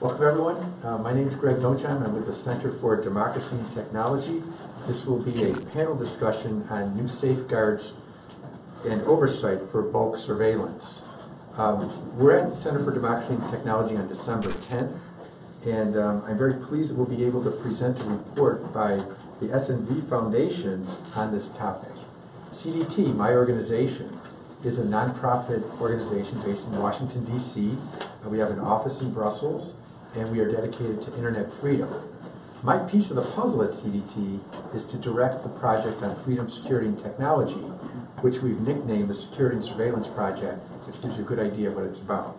Welcome everyone. My name is Greg Nojeim. I'm with the Center for Democracy and Technology. This will be a panel discussion on new safeguards and oversight for bulk surveillance. We're at the Center for Democracy and Technology on December 10th, and I'm very pleased that we'll be able to present a report by the SNV Foundation on this topic. CDT, my organization, is a nonprofit organization based in Washington, D.C. We have an office in Brussels, and we are dedicated to internet freedom. My piece of the puzzle at CDT is to direct the project on freedom, security, and technology, which we've nicknamed the Security and Surveillance Project, which gives you a good idea of what it's about.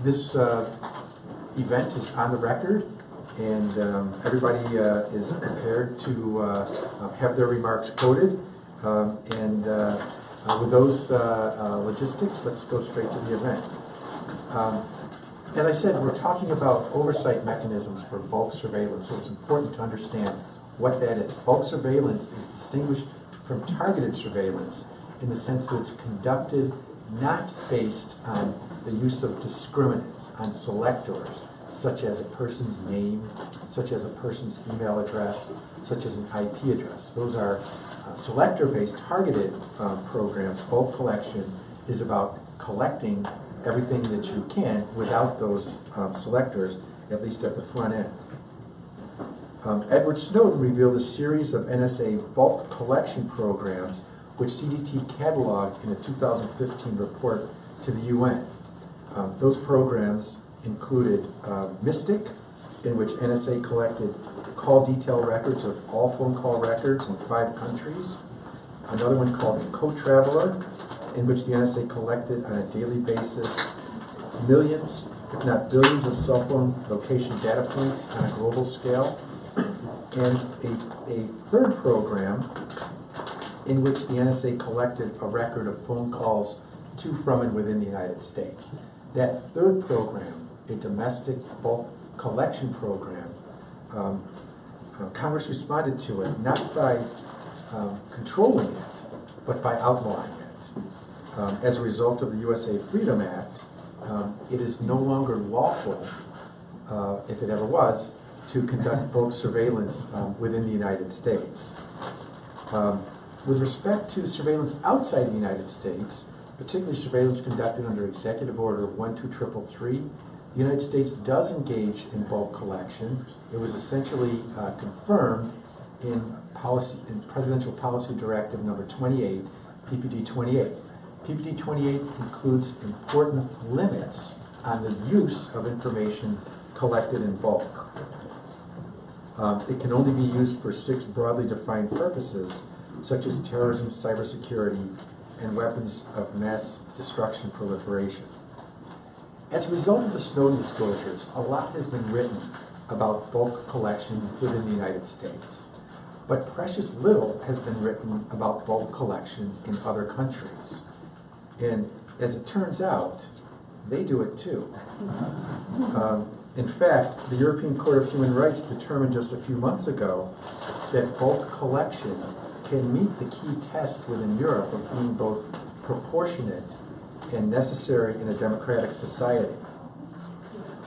This event is on the record, and everybody is prepared to have their remarks quoted. With those logistics, let's go straight to the event. As I said, we're talking about oversight mechanisms for bulk surveillance, so it's important to understand what that is. Bulk surveillance is distinguished from targeted surveillance in the sense that it's conducted not based on the use of discriminants, on selectors, such as a person's name, such as a person's email address, such as an IP address. Those are selector-based targeted programs. Bulk collection is about collecting everything that you can without those selectors, at least at the front end. Edward Snowden revealed a series of NSA bulk collection programs which CDT cataloged in a 2015 report to the UN. Those programs included Mystic, in which NSA collected call detail records of all phone call records in 5 countries. Another one called Co-Traveler, in which the NSA collected on a daily basis millions, if not billions, of cell phone location data points on a global scale. And a third program in which the NSA collected a record of phone calls to, from, and within the United States. That third program, a domestic bulk collection program, Congress responded to it not by controlling it, but by outlawing it. As a result of the USA Freedom Act, it is no longer lawful, if it ever was, to conduct bulk surveillance within the United States. With respect to surveillance outside the United States, particularly surveillance conducted under Executive Order 12333, the United States does engage in bulk collection. It was essentially confirmed in Presidential Policy Directive number 28, PPD 28. PPD 28 includes important limits on the use of information collected in bulk. It can only be used for 6 broadly defined purposes, such as terrorism, cybersecurity, and weapons of mass destruction proliferation. As a result of the Snowden disclosures, a lot has been written about bulk collection within the United States. But precious little has been written about bulk collection in other countries. And as it turns out, they do it too. In fact, the European Court of Human Rights determined just a few months ago that bulk collection can meet the key test within Europe of being both proportionate and necessary in a democratic society.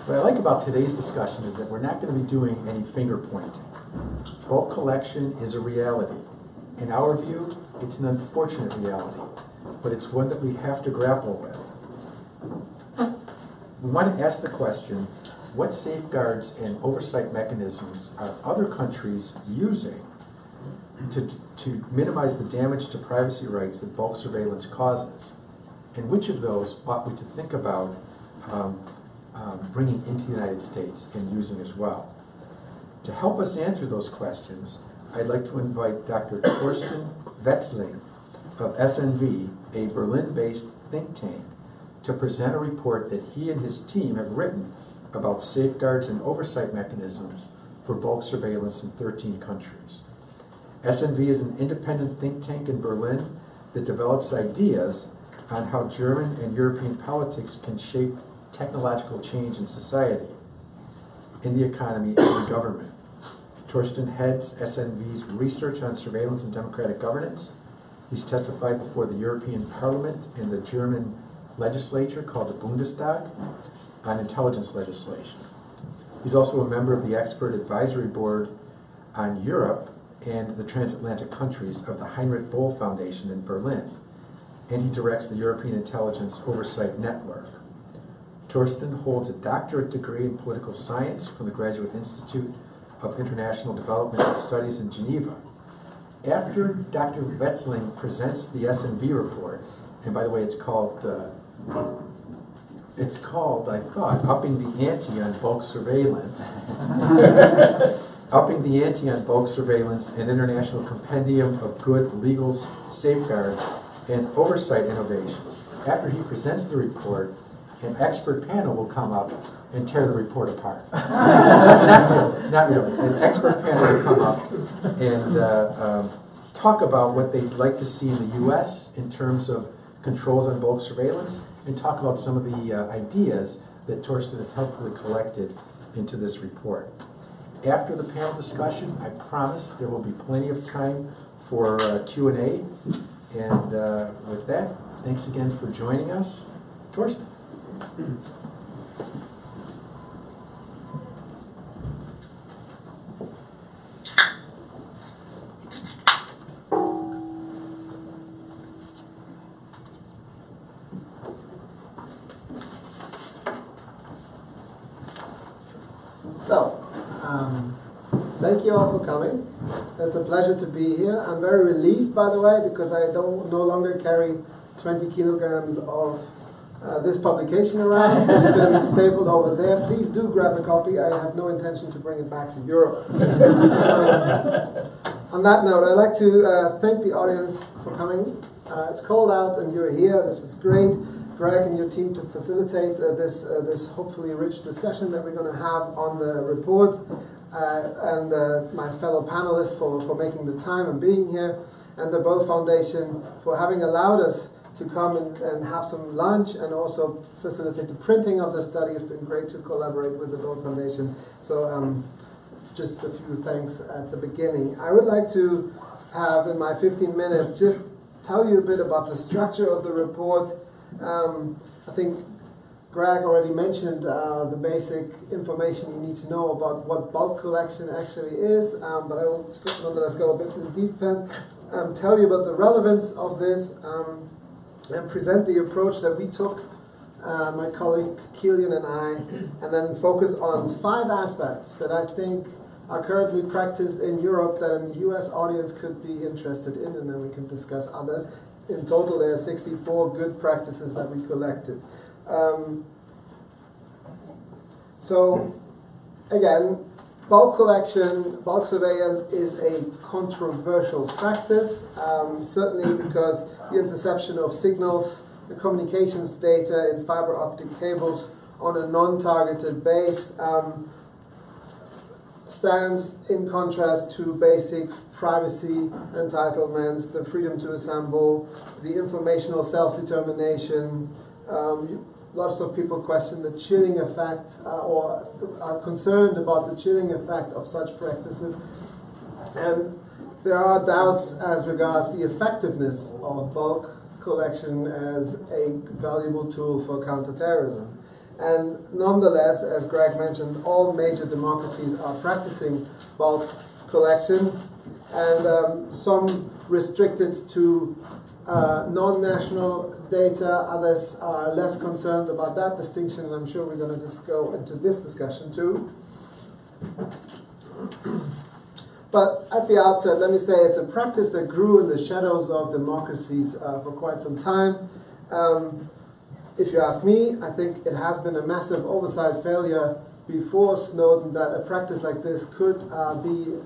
What I like about today's discussion is that we're not going to be doing any finger pointing. Bulk collection is a reality. In our view, it's an unfortunate reality, but it's one that we have to grapple with. We want to ask the question, what safeguards and oversight mechanisms are other countries using to minimize the damage to privacy rights that bulk surveillance causes? And which of those ought we to think about bringing into the United States and using as well? To help us answer those questions, I'd like to invite Dr. Thorsten Wetzling of SNV, a Berlin-based think tank, to present a report that he and his team have written about safeguards and oversight mechanisms for bulk surveillance in 13 countries. SNV is an independent think tank in Berlin that develops ideas on how German and European politics can shape technological change in society, in the economy, and in government. Thorsten heads SNV's research on surveillance and democratic governance. He's testified before the European Parliament and the German legislature called the Bundestag on intelligence legislation. He's also a member of the Expert Advisory Board on Europe and the transatlantic countries of the Heinrich Böll Foundation in Berlin, and he directs the European Intelligence Oversight Network. Thorsten holds a doctorate degree in political science from the Graduate Institute of International Development and Studies in Geneva. After Dr. Wetzling presents the SNV report, and by the way, it's called, I thought, Upping the Ante on Bulk Surveillance. Upping the Ante on Bulk Surveillance, an International Compendium of Good Legal Safeguards and Oversight Innovations. After he presents the report, an expert panel will come up and tear the report apart. Not really. An expert panel will come up and talk about what they'd like to see in the U.S. in terms of controls on bulk surveillance, and talk about some of the ideas that Thorsten has helpfully collected into this report. After the panel discussion, I promise there will be plenty of time for Q&A. And with that, thanks again for joining us. Thorsten. Thank you all for coming. It's a pleasure to be here. I'm very relieved, by the way, because I no longer carry 20 kilograms of this publication around. It's been stapled over there. Please do grab a copy. I have no intention to bring it back to Europe. On that note, I'd like to thank the audience for coming. It's cold out and you're here. This is great. Greg and your team to facilitate this hopefully rich discussion that we're going to have on the report. And my fellow panelists for making the time and being here, and the Böll Foundation for having allowed us to come and have some lunch and also facilitate the printing of the study. It's been great to collaborate with the Böll Foundation. So just a few thanks at the beginning. I would like to have, in my 15 minutes, just tell you a bit about the structure of the report. I think Greg already mentioned the basic information you need to know about what bulk collection actually is, but I will nonetheless go a bit in detail, tell you about the relevance of this, and present the approach that we took, my colleague Kilian and I, and then focus on 5 aspects that I think are currently practiced in Europe that a US audience could be interested in, and then we can discuss others. In total, there are 64 good practices that we collected. So, again, bulk collection, bulk surveillance is a controversial practice, certainly because the interception of signals, the communications data in fiber optic cables on a non-targeted base stands in contrast to basic privacy entitlements, the freedom to assemble, the informational self-determination. Lots of people question the chilling effect or are concerned about the chilling effect of such practices. And there are doubts as regards the effectiveness of bulk collection as a valuable tool for counterterrorism. And nonetheless, as Greg mentioned, all major democracies are practicing bulk collection, and some restricted to non-national data, others are less concerned about that distinction, and I'm sure we're going to go into this discussion too. But at the outset, let me say it's a practice that grew in the shadows of democracies for quite some time. If you ask me, I think it has been a massive oversight failure before Snowden that a practice like this could be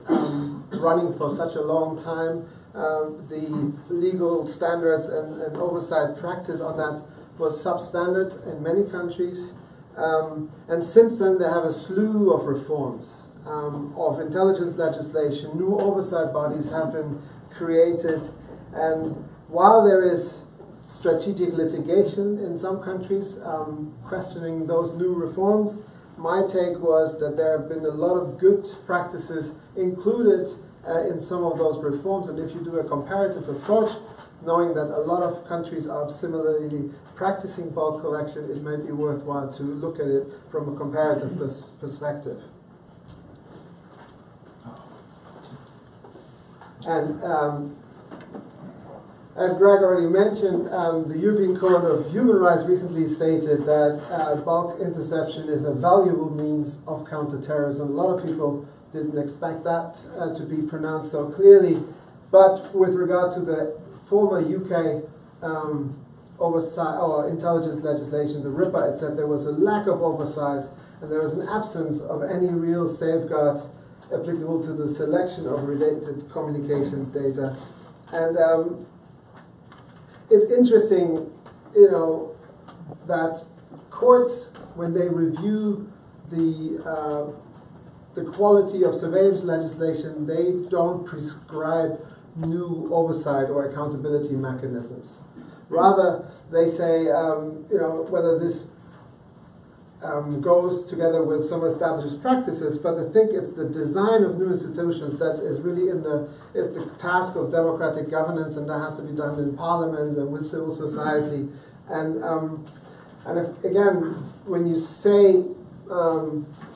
running for such a long time. The legal standards and oversight practice on that was substandard in many countries. And since then, they have a slew of reforms of intelligence legislation. New oversight bodies have been created. And while there is strategic litigation in some countries questioning those new reforms, my take was that there have been a lot of good practices included in some of those reforms. And if you do a comparative approach knowing that a lot of countries are similarly practicing bulk collection, it may be worthwhile to look at it from a comparative perspective. And as Greg already mentioned, the European Court of Human Rights recently stated that bulk interception is a valuable means of counterterrorism. A lot of people didn't expect that to be pronounced so clearly. But with regard to the former UK oversight or intelligence legislation, the RIPA, it said there was a lack of oversight and there was an absence of any real safeguards applicable to the selection of related communications data. And it's interesting, you know, that courts, when they review the quality of surveillance legislation, they don't prescribe new oversight or accountability mechanisms. Rather, they say, you know, whether this goes together with some established practices, but I think it's the design of new institutions that is really is the task of democratic governance, and that has to be done in parliaments and with civil society. And if, again, when you say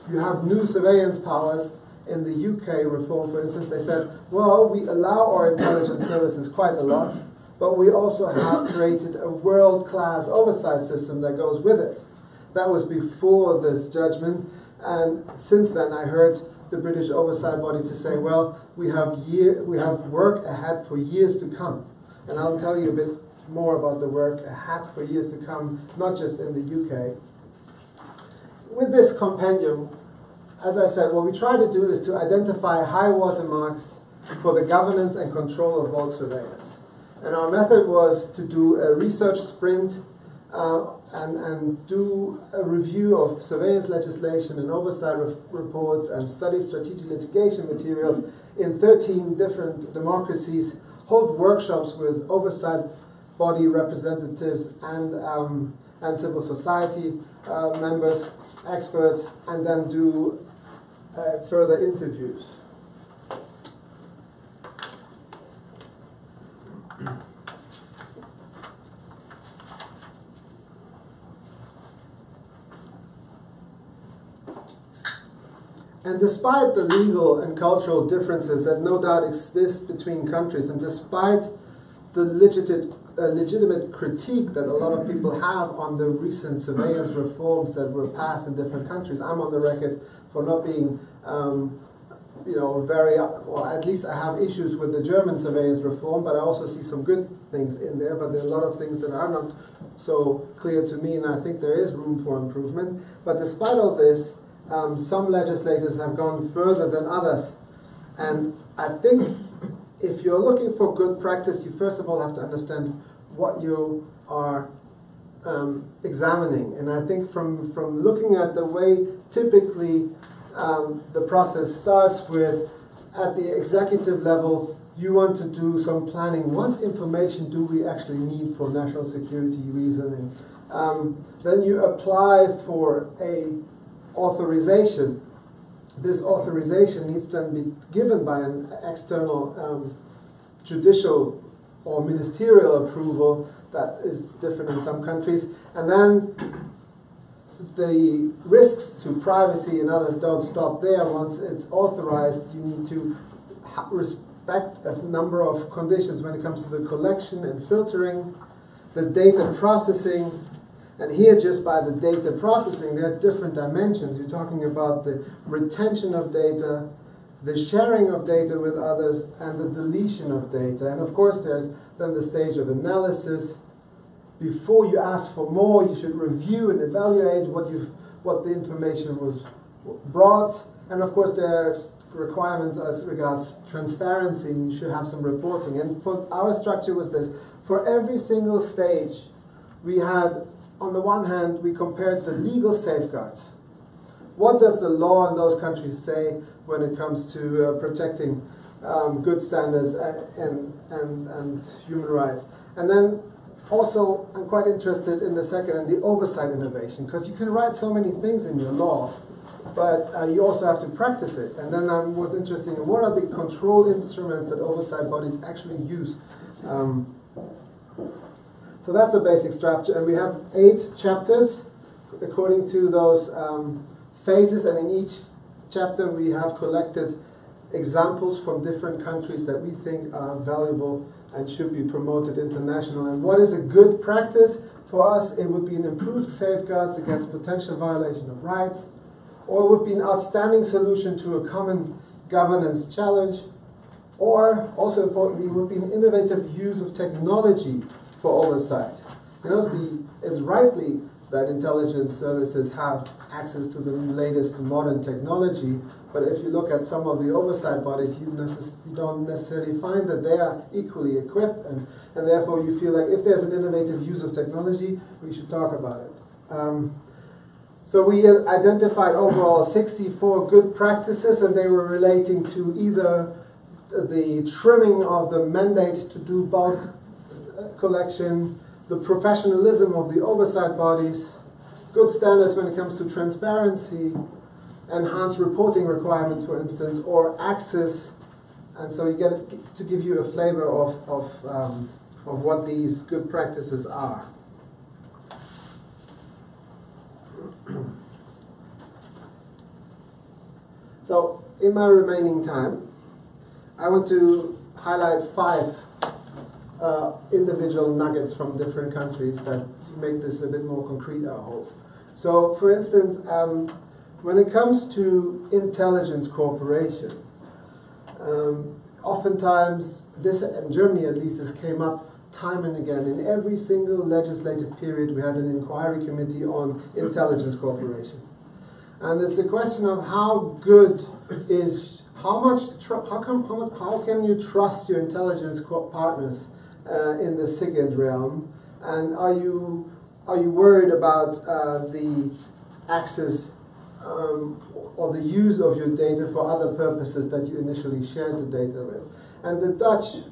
you have new surveillance powers, in the UK reform, for instance, they said, well, we allow our intelligence services quite a lot, but we also have created a world-class oversight system that goes with it. That was before this judgment, and since then I heard the British oversight body to say, well, we have work ahead for years to come. And I'll tell you a bit more about the work ahead for years to come, not just in the UK. With this compendium, as I said, what we try to do is to identify high watermarks for the governance and control of bulk surveillance. And our method was to do a research sprint and do a review of surveillance legislation and oversight reports and study strategic litigation materials in 13 different democracies, hold workshops with oversight body representatives and civil society members, experts, and then do further interviews. And despite the legal and cultural differences that no doubt exist between countries, and despite the legitimate critique that a lot of people have on the recent surveillance reforms that were passed in different countries, I'm on the record for not being, well, at least I have issues with the German surveillance reform, but I also see some good things in there, but there are a lot of things that are not so clear to me, and I think there is room for improvement. But despite all this, some legislators have gone further than others. And I think if you're looking for good practice, you first of all have to understand what you are examining. And I think from looking at the way typically the process starts with, at the executive level, you want to do some planning. What information do we actually need for national security reasoning? Then you apply for a authorization. This authorization needs to be given by an external judicial or ministerial approval that is different in some countries. And then the risks to privacy and others don't stop there. Once it's authorized, you need to respect a number of conditions when it comes to the collection and filtering, the data processing. And here, just by the data processing, there are different dimensions. You're talking about the retention of data, the sharing of data with others, and the deletion of data. And of course, there's then the stage of analysis. Before you ask for more, you should review and evaluate what the information was brought. And of course, there's requirements as regards transparency. You should have some reporting. And for our structure was this: for every single stage, we had, on the one hand, we compared the legal safeguards. What does the law in those countries say when it comes to protecting good standards and human rights? And then also, I'm quite interested in the second, and the oversight innovation, because you can write so many things in your law, but you also have to practice it. And then I was interested in what are the control instruments that oversight bodies actually use So that's the basic structure, and we have 8 chapters according to those phases, and in each chapter we have collected examples from different countries that we think are valuable and should be promoted internationally. And what is a good practice? For us, it would be an improved safeguards against potential violation of rights, or it would be an outstanding solution to a common governance challenge, or, also importantly, it would be an innovative use of technology for oversight. You know, it's rightly that intelligence services have access to the latest modern technology, but if you look at some of the oversight bodies, you don't necessarily find that they are equally equipped, and therefore you feel like if there's an innovative use of technology, we should talk about it. So we identified overall 64 good practices, and they were relating to either the trimming of the mandate to do bulk collection, the professionalism of the oversight bodies, good standards when it comes to transparency, enhanced reporting requirements, for instance, or access. And so you get to give you a flavor of what these good practices are. So in my remaining time, I want to highlight 5 individual nuggets from different countries that make this a bit more concrete, I hope. So, for instance, when it comes to intelligence cooperation, oftentimes, this, in Germany at least, this came up time and again. In every single legislative period, we had an inquiry committee on intelligence cooperation. And it's a question of how good is, how can you trust your intelligence partners in the SIGINT realm, and are you worried about the access or the use of your data for other purposes that you initially shared the data with? And the Dutch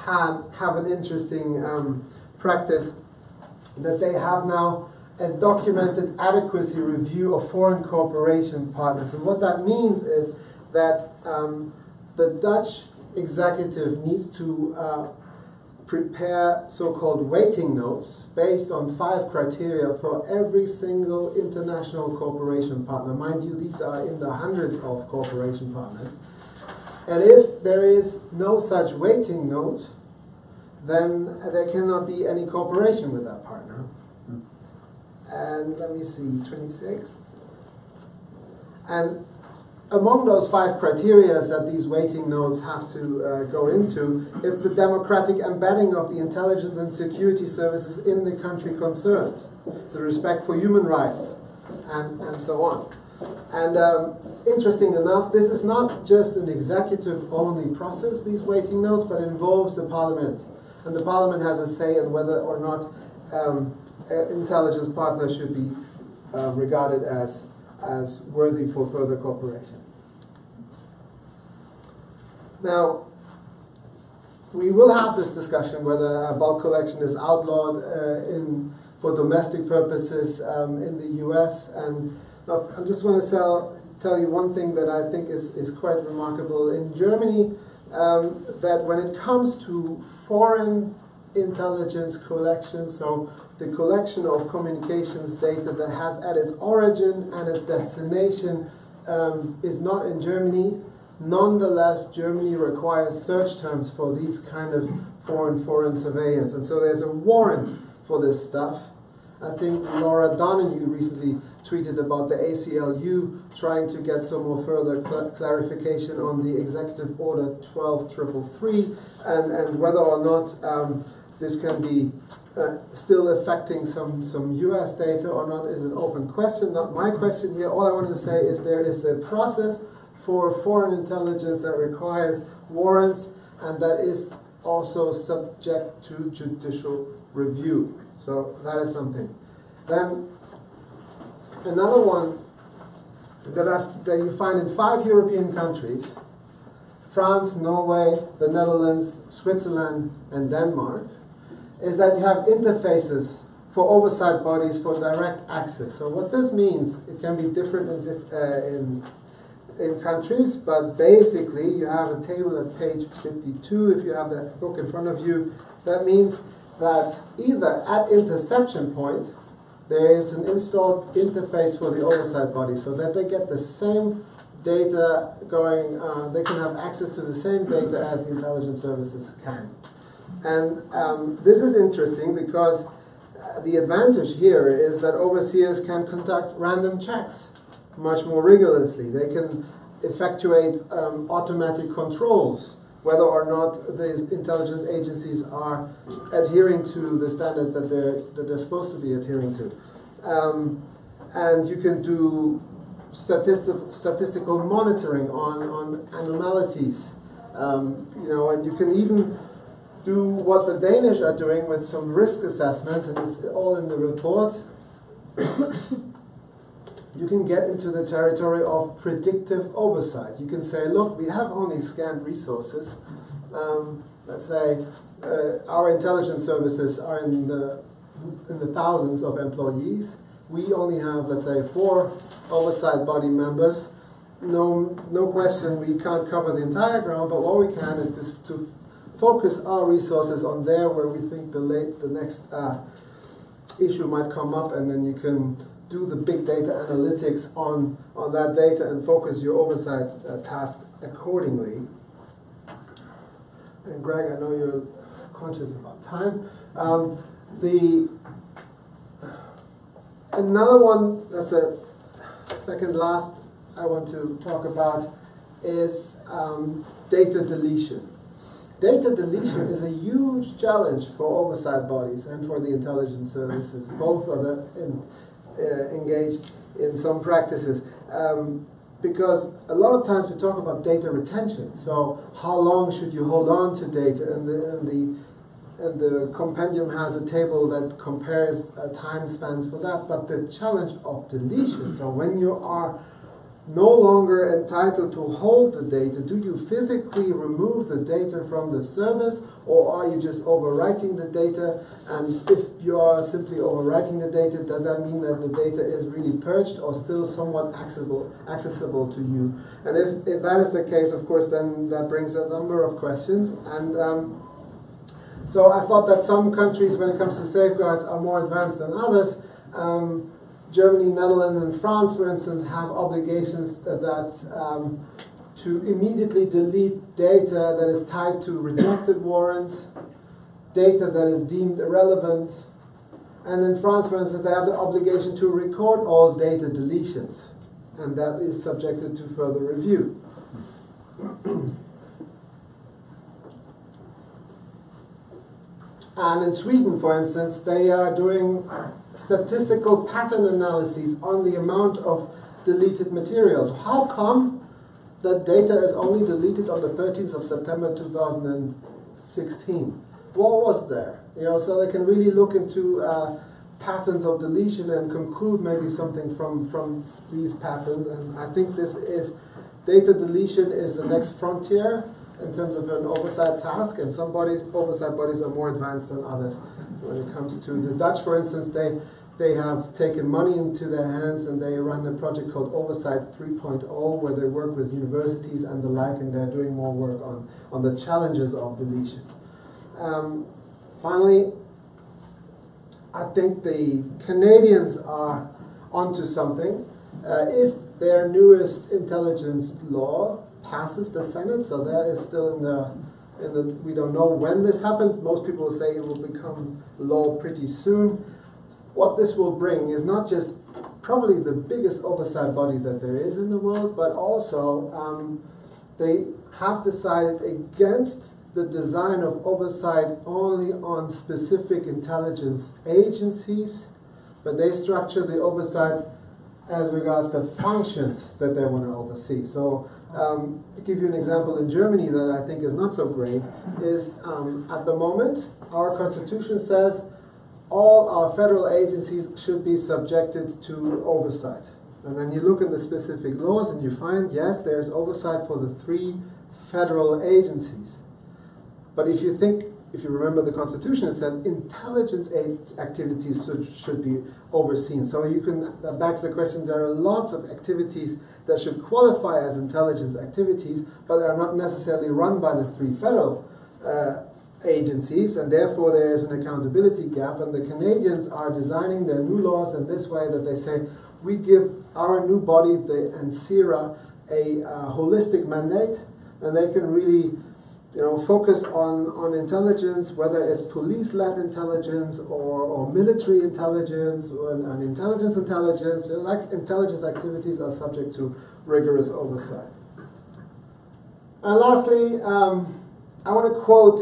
have an interesting practice that they have now a documented adequacy review of foreign cooperation partners. And what that means is that the Dutch executive needs to prepare so-called weighting notes based on 5 criteria for every single international cooperation partner. Mind you, these are in the hundreds of cooperation partners. And if there is no such weighting note, then there cannot be any cooperation with that partner. And let me see, 26. And among those 5 criteria that these weighting notes have to go into, it's the democratic embedding of the intelligence and security services in the country concerned, the respect for human rights, and so on. And interesting enough, this is not just an executive-only process, these weighting notes, but involves the parliament. And the parliament has a say in whether or not intelligence partners should be regarded as worthy for further cooperation. Now, we will have this discussion whether bulk collection is outlawed for domestic purposes in the US. And I just want to tell you one thing that I think is quite remarkable. In Germany, that when it comes to foreign intelligence collection, so the collection of communications data that has at its origin and its destination is not in Germany. Nonetheless, Germany requires search terms for these kind of foreign surveillance. And so there's a warrant for this stuff. I think Laura Donahue recently tweeted about the ACLU trying to get some more further clarification on the Executive Order 12333 and whether or not this can be still affecting some US data or not is an open question. Not my question here. All I wanted to say is there is a process for foreign intelligence that requires warrants and that is also subject to judicial review. So that is something. Then another one that you find in 5 European countries, France, Norway, the Netherlands, Switzerland, and Denmark, is that you have interfaces for oversight bodies for direct access. So what this means, it can be different in countries, but basically you have a table at page 52, if you have that book in front of you. That means that either at interception point, there is an installed interface for the oversight body so that they get the same data going, they can have access to the same data as the intelligence services can. And this is interesting because the advantage here is that overseers can conduct random checks much more rigorously. They can effectuate automatic controls, whether or not the intelligence agencies are adhering to the standards that they're supposed to be adhering to. And you can do statistical monitoring on anomalies. And you can even do what the Danish are doing with some risk assessments, and it's all in the report. You can get into the territory of predictive oversight. You can say, look, we have only scant resources. Let's say our intelligence services are in the thousands of employees. We only have, let's say, 4 oversight body members. No question, we can't cover the entire ground, but what we can is just to focus our resources on there where we think the next issue might come up, and then you can do the big data analytics on that data and focus your oversight task accordingly. And Greg, I know you're conscious about time. Another one, that's the second last I want to talk about, is data deletion. Data deletion is a huge challenge for oversight bodies and for the intelligence services. Both are engaged in some practices. Because a lot of times we talk about data retention. So how long should you hold on to data? And the compendium has a table that compares time spans for that. But the challenge of deletion, so when you are no longer entitled to hold the data, do you physically remove the data from the service, or are you just overwriting the data? And if you are simply overwriting the data, does that mean that the data is really purged or still somewhat accessible to you? And if that is the case, of course, then that brings a number of questions. And so I thought that some countries, when it comes to safeguards, are more advanced than others. Germany, Netherlands, and France, for instance, have obligations to immediately delete data that is tied to rejected warrants, data that is deemed irrelevant. And in France, for instance, they have the obligation to record all data deletions, and that is subjected to further review. And in Sweden, for instance, they are doing statistical pattern analyses on the amount of deleted materials. How come that data is only deleted on the 13th of September 2016? What was there? So they can really look into patterns of deletion and conclude maybe something from these patterns. And I think data deletion is the next frontier in terms of an oversight task, and some oversight bodies are more advanced than others. When it comes to the Dutch, for instance, they have taken money into their hands and they run a project called Oversight 3.0, where they work with universities and the like, and they're doing more work on the challenges of deletion. Finally, I think the Canadians are onto something. If their newest intelligence law passes the Senate, so that is still we don't know when this happens. Most people say it will become law pretty soon. What this will bring is not just probably the biggest oversight body that there is in the world, but also they have decided against the design of oversight only on specific intelligence agencies, but they structure the oversight as regards the functions that they want to oversee. So to give you an example, in Germany that I think is not so great is at the moment our constitution says all our federal agencies should be subjected to oversight. And then you look at the specific laws and you find, yes, there's oversight for the 3 federal agencies. But if you remember the Constitution, it said intelligence activities should be overseen. So that backs the question, there are lots of activities that should qualify as intelligence activities, but they are not necessarily run by the 3 federal agencies, and therefore there is an accountability gap, and the Canadians are designing their new laws in this way that they say, we give our new body, the NCIRA, a holistic mandate, and they can really focus on intelligence, whether it's police-led intelligence or military intelligence and intelligence, like intelligence activities are subject to rigorous oversight. And lastly, I want to quote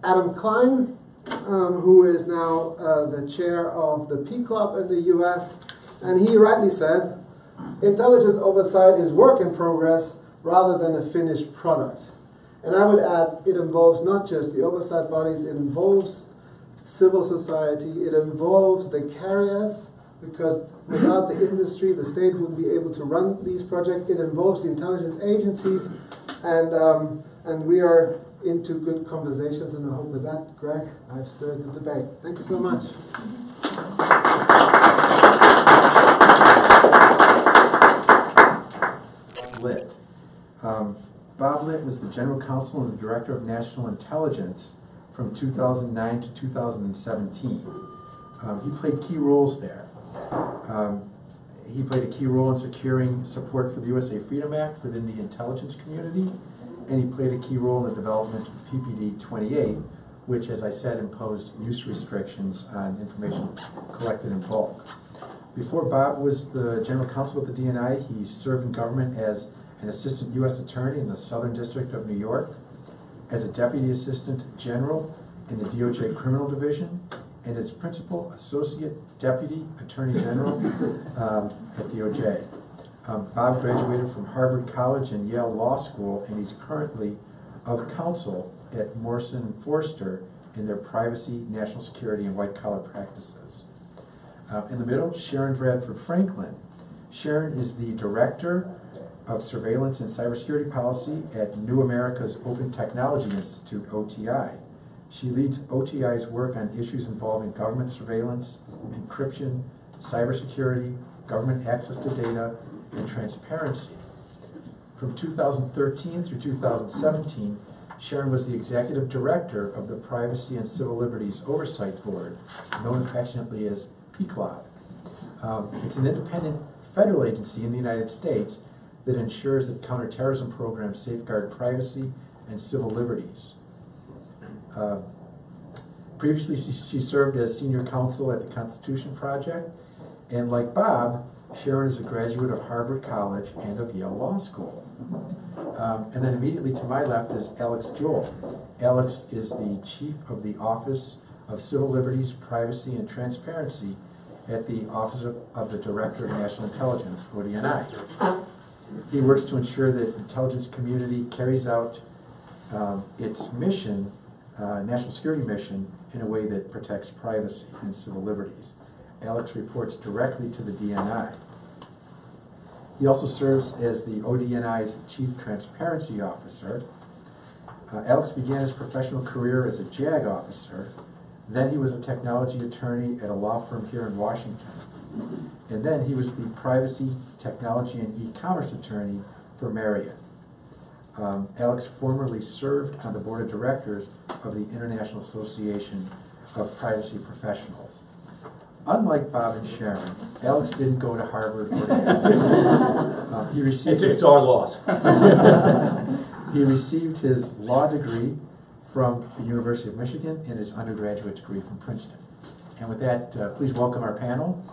Adam Klein, who is now the chair of the P Club in the US, and he rightly says, intelligence oversight is work in progress rather than a finished product. And I would add, it involves not just the oversight bodies, it involves civil society, it involves the carriers, because without the industry, the state wouldn't be able to run these projects. It involves the intelligence agencies, and we are into good conversations, and I hope with that, Greg, I've stirred the debate. Thank you so much. Litt. Bob Litt was the General Counsel and the Director of National Intelligence from 2009 to 2017. He played key roles there. He played a key role in securing support for the USA Freedom Act within the intelligence community, and he played a key role in the development of PPD 28, which, as I said, imposed use restrictions on information collected in bulk. Before Bob was the General Counsel at the DNI, he served in government as an Assistant U.S. Attorney in the Southern District of New York, as a Deputy Assistant General in the DOJ Criminal Division, and as Principal Associate Deputy Attorney General at DOJ. Bob graduated from Harvard College and Yale Law School, and he's currently of counsel at Morrison & Foerster in their privacy, national security, and white-collar practices. In the middle, Sharon Bradford Franklin. Sharon is the Director of Surveillance and Cybersecurity Policy at New America's Open Technology Institute, OTI. She leads OTI's work on issues involving government surveillance, encryption, cybersecurity, government access to data, and transparency. From 2013 through 2017, Sharon was the Executive Director of the Privacy and Civil Liberties Oversight Board, known affectionately as PCLOB. It's an independent federal agency in the United States that ensures that counterterrorism programs safeguard privacy and civil liberties. Previously, she served as senior counsel at the Constitution Project, and like Bob, Sharon is a graduate of Harvard College and of Yale Law School. And then immediately to my left is Alex Joel. Alex is the Chief of the Office of Civil Liberties, Privacy, and Transparency at the Office of the Director of National Intelligence, ODNI. He works to ensure that the intelligence community carries out its mission, national security mission, in a way that protects privacy and civil liberties. Alex reports directly to the DNI. He also serves as the ODNI's Chief Transparency Officer. Alex began his professional career as a JAG officer. Then he was a technology attorney at a law firm here in Washington. And then he was the privacy, technology, and e-commerce attorney for Marriott. Alex formerly served on the board of directors of the International Association of Privacy Professionals. Unlike Bob and Sharon, Alex didn't go to Harvard or Yale. He received it's our loss. He received his law degree from the University of Michigan and his undergraduate degree from Princeton. And with that, please welcome our panel.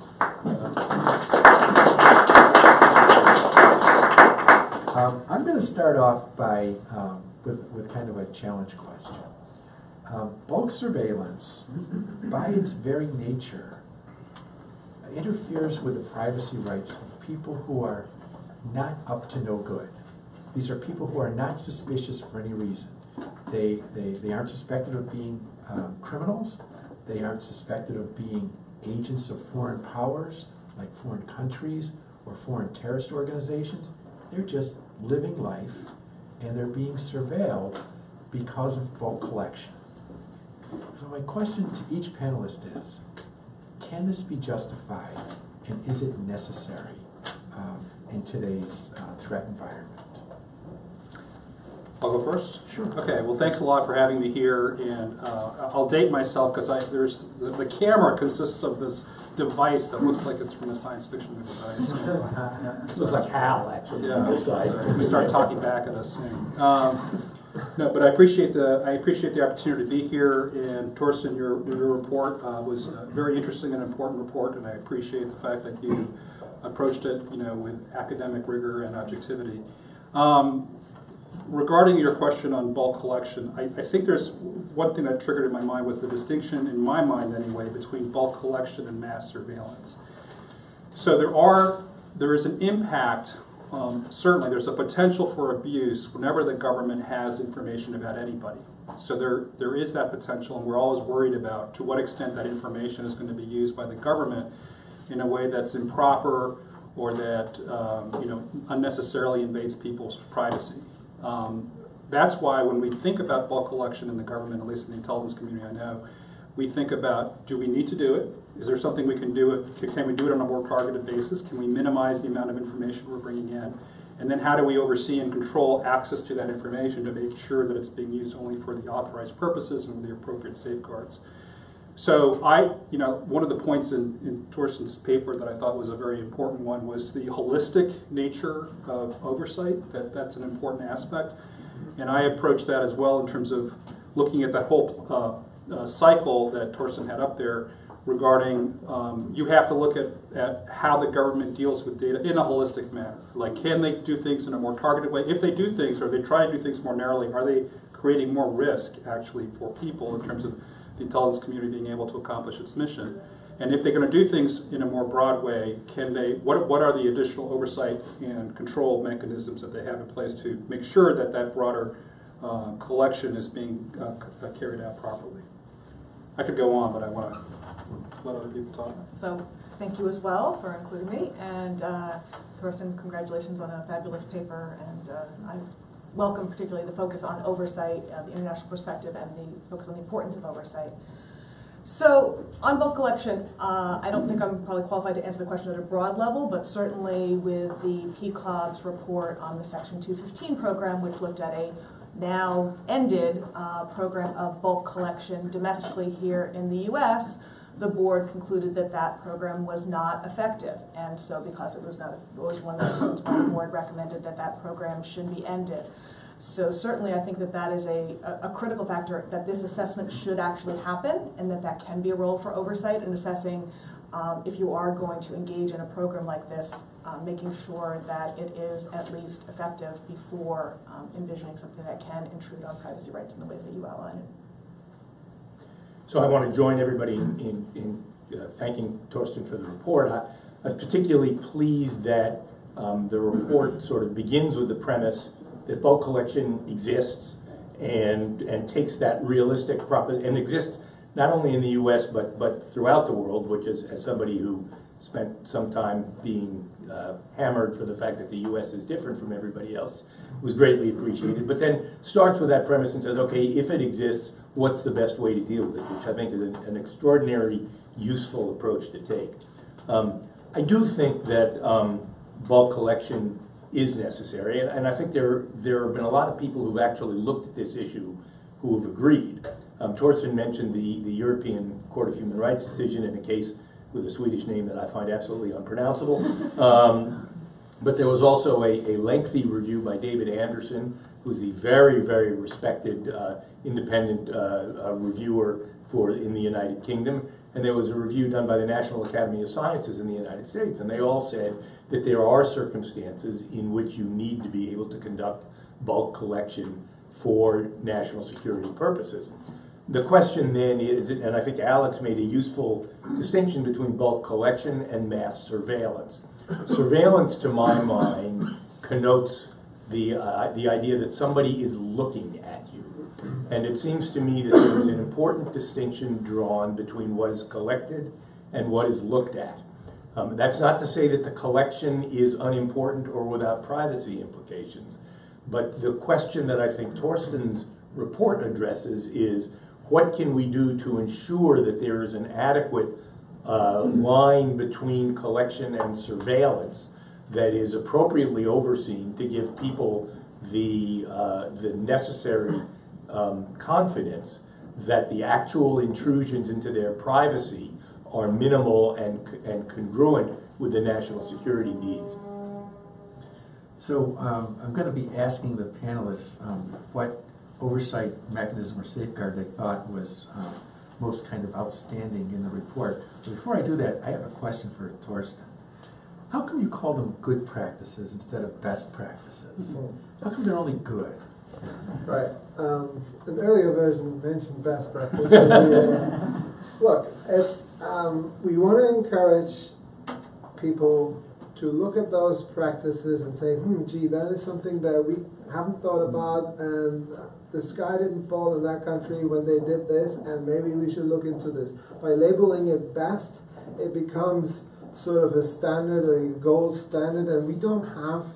I'm going to start off by with kind of a challenge question. Bulk surveillance, by its very nature, interferes with the privacy rights of people who are not up to no good. These are people who are not suspicious for any reason. They aren't suspected of being criminals. They aren't suspected of being agents of foreign powers, like foreign countries or foreign terrorist organizations. They're just living life, and they're being surveilled because of bulk collection. So my question to each panelist is, can this be justified, and is it necessary in today's threat environment? I'll go first? Sure. Okay, well, thanks a lot for having me here, and I'll date myself because there's the camera consists of this device that looks like it's from a science fiction device. Looks like Hal, actually, from this side. It's going to start talking back at us soon. No, but I appreciate the opportunity to be here, and Thorsten, your report was a very interesting and important report, and I appreciate the fact that you approached it, with academic rigor and objectivity. Regarding your question on bulk collection, I think there's one thing that triggered in my mind was the distinction, in my mind anyway, between bulk collection and mass surveillance. So there is an impact, certainly there's a potential for abuse whenever the government has information about anybody. So there is that potential, and we're always worried about to what extent that information is going to be used by the government in a way that's improper or that unnecessarily invades people's privacy. That's why when we think about bulk collection in the government, at least in the intelligence community I know, we think about, do we need to do it? Is there something we can do? Can we do it on a more targeted basis? Can we minimize the amount of information we're bringing in? And then how do we oversee and control access to that information to make sure that it's being used only for the authorized purposes and with the appropriate safeguards? So one of the points in Thorsten's paper that I thought was a very important one was the holistic nature of oversight, that's an important aspect. And I approached that as well in terms of looking at that whole cycle that Thorsten had up there regarding you have to look at how the government deals with data in a holistic manner. Like, can they do things in a more targeted way? If they do things, or they try to do things more narrowly, are they creating more risk actually for people in terms of the intelligence community being able to accomplish its mission? And if they're going to do things in a more broad way, can they? What are the additional oversight and control mechanisms that they have in place to make sure that that broader collection is being carried out properly? I could go on, but I want to let other people talk. So thank you as well for including me, and Thorsten, congratulations on a fabulous paper, and I welcome particularly the focus on oversight, the international perspective, and the focus on the importance of oversight. So on bulk collection, I don't think I'm probably qualified to answer the question at a broad level, but certainly with the PCLOB's report on the Section 215 program, which looked at a now ended program of bulk collection domestically here in the US, the board concluded that that program was not effective. And so because it was one of the reasons why the board recommended that that program should be ended. So certainly I think that that is a critical factor, that this assessment should actually happen, and that can be a role for oversight in assessing if you are going to engage in a program like this, making sure that it is at least effective before envisioning something that can intrude on privacy rights in the ways that you outlined. So I want to join everybody in thanking Thorsten for the report. I was particularly pleased that the report sort of begins with the premise that bulk collection exists and takes that realistic and exists not only in the U.S. but throughout the world, which is, as somebody who spent some time being hammered for the fact that the U.S. is different from everybody else, was greatly appreciated. But then starts with that premise and says, okay, if it exists, what's the best way to deal with it, which I think is an extraordinary, useful approach to take. I do think that bulk collection is necessary, and I think there have been a lot of people who've actually looked at this issue who have agreed. Thorsten mentioned the European Court of Human Rights decision in a case with a Swedish name that I find absolutely unpronounceable. But there was also a lengthy review by David Anderson, who's the very, very respected independent reviewer in the United Kingdom. And there was a review done by the National Academy of Sciences in the United States. And they all said that there are circumstances in which you need to be able to conduct bulk collection for national security purposes. The question then is, and I think Alex made a useful distinction between bulk collection and mass surveillance. Surveillance, to my mind, connotes the idea that somebody is looking at you. And it seems to me that there is an important distinction drawn between what is collected and what is looked at. That's not to say that the collection is unimportant or without privacy implications. But the question that I think Thorsten's report addresses is, what can we do to ensure that there is an adequate line between collection and surveillance that is appropriately overseen to give people the necessary confidence that the actual intrusions into their privacy are minimal and congruent with the national security needs. So I'm going to be asking the panelists what oversight mechanism or safeguard they thought was most kind of outstanding in the report. But before I do that, I have a question for Thorsten. How come you call them good practices instead of best practices? How come they're only good? Right. An earlier version mentioned best practice. Look, it's we want to encourage people to look at those practices and say, gee, that is something that we haven't thought about, and the sky didn't fall in that country when they did this, and maybe we should look into this. By labeling it best, it becomes sort of a standard, a gold standard, and we don't have,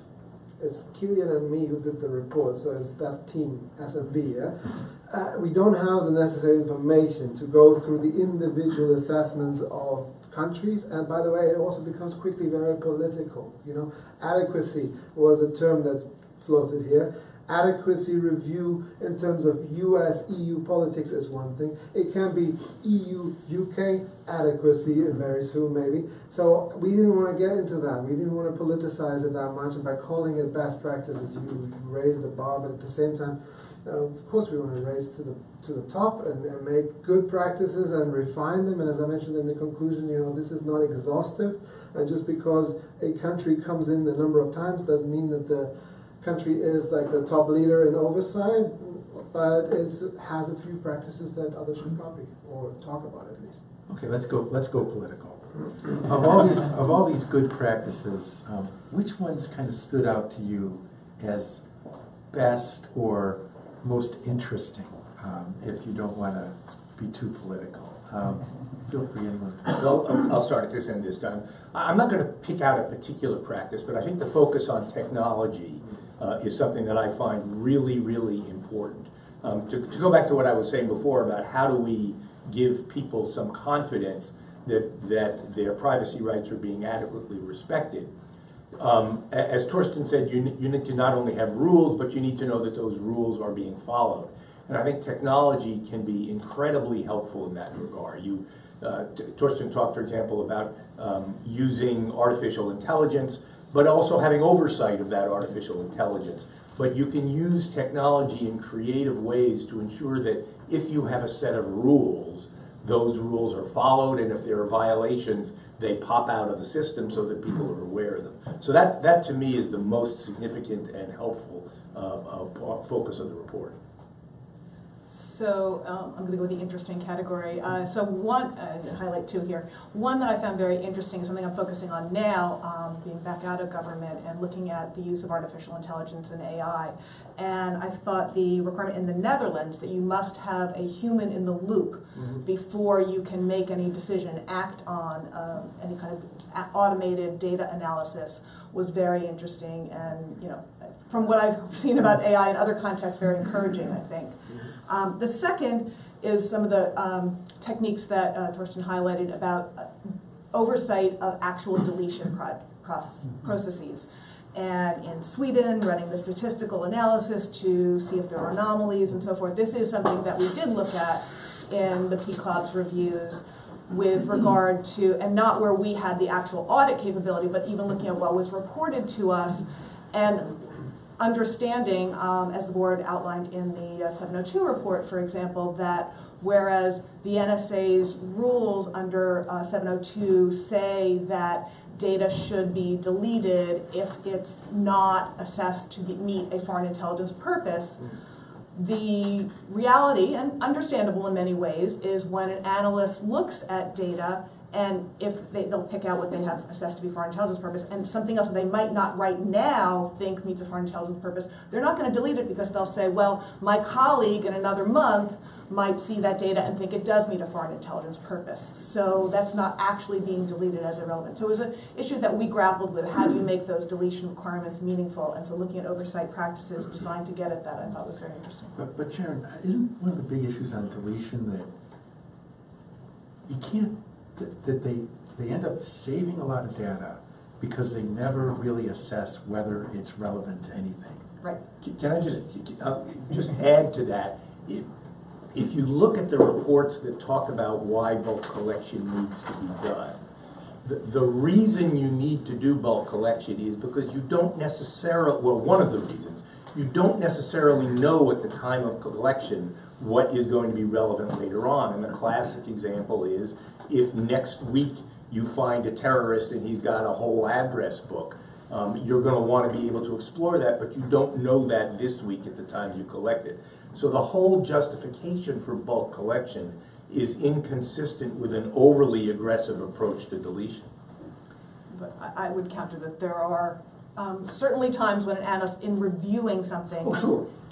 it's Killian and me who did the report, so that's team SNV, yeah? We don't have the necessary information to go through the individual assessments of countries, and by the way, it also becomes quickly very political. You know, adequacy was a term that's floated here. Adequacy review in terms of US-EU politics is one thing. It can be EU-UK adequacy, and very soon maybe. So we didn't want to get into that. We didn't want to politicize it that much, and by calling it best practices, you raise the bar, but at the same time, of course we want to raise to the top and make good practices and refine them. And as I mentioned in the conclusion, you know, this is not exhaustive. And just because a country comes in a number of times doesn't mean that the country is like the top leader in oversight, but it has a few practices that others should copy or talk about at least. Okay, let's go political. Of all these good practices, which ones kind of stood out to you as best or most interesting, if you don't want to be too political? Feel free, anyone. Well, I'll start at this end this time. I'm not going to pick out a particular practice, but I think the focus on technology is something that I find really, really important. To go back to what I was saying before about how do we give people some confidence that their privacy rights are being adequately respected. As Thorsten said, you need to not only have rules, but you need to know that those rules are being followed. And I think technology can be incredibly helpful in that regard. Thorsten talked, for example, about using artificial intelligence, but also having oversight of that artificial intelligence. But you can use technology in creative ways to ensure that if you have a set of rules, those rules are followed, and if there are violations, they pop out of the system so that people are aware of them. So that to me is the most significant and helpful focus of the report. So I'm going to go with the interesting category. So one, highlight two here. One that I found very interesting, something I'm focusing on now, being back out of government and looking at the use of artificial intelligence and AI. And I thought the requirement in the Netherlands that you must have a human in the loop before you can make any decision, act on any kind of automated data analysis was very interesting, and you know, from what I've seen about AI in other contexts, very encouraging, I think. The second is some of the techniques that Thorsten highlighted about oversight of actual deletion processes. And in Sweden, running the statistical analysis to see if there are anomalies and so forth. This is something that we did look at in the PCLOB's reviews with regard to, and not where we had the actual audit capability, but even looking at what was reported to us and understanding, as the board outlined in the 702 report, for example, that whereas the NSA's rules under 702 say that data should be deleted if it's not assessed to meet a foreign intelligence purpose, the reality, and understandable in many ways, is when an analyst looks at data and if they'll pick out what they have assessed to be foreign intelligence purpose and something else that they might not right now think meets a foreign intelligence purpose, they're not going to delete it because they'll say, well, my colleague in another month might see that data and think it does meet a foreign intelligence purpose. So that's not actually being deleted as irrelevant. So it was an issue that we grappled with. How do you make those deletion requirements meaningful? And so looking at oversight practices designed to get at that, I thought was very interesting. But Sharon, isn't one of the big issues on deletion that you can't, that they end up saving a lot of data because they never really assess whether it's relevant to anything? Right. Can I just add to that? If you look at the reports that talk about why bulk collection needs to be done, the reason you need to do bulk collection is because you don't necessarily, well, one of the reasons, you don't necessarily know at the time of collection what is going to be relevant later on. And the classic example is if next week you find a terrorist and he's got a whole address book, you're going to want to be able to explore that, but you don't know that this week at the time you collect it. So the whole justification for bulk collection is inconsistent with an overly aggressive approach to deletion. But I would counter that there are certainly times when an analyst, in reviewing something,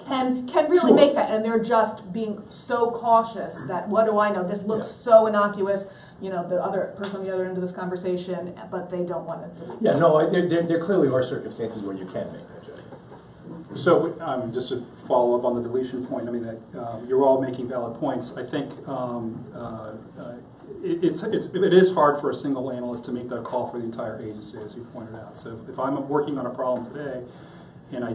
can really make that, and they're just being so cautious that, what do I know, this looks so innocuous, you know, the other person on the other end of this conversation, but they don't want to delete. Yeah, no, there clearly are circumstances where you can make that judgment. So just to follow up on the deletion point, I mean, you're all making valid points. I think it is hard for a single analyst to make that call for the entire agency, as you pointed out. So if I'm working on a problem today, and I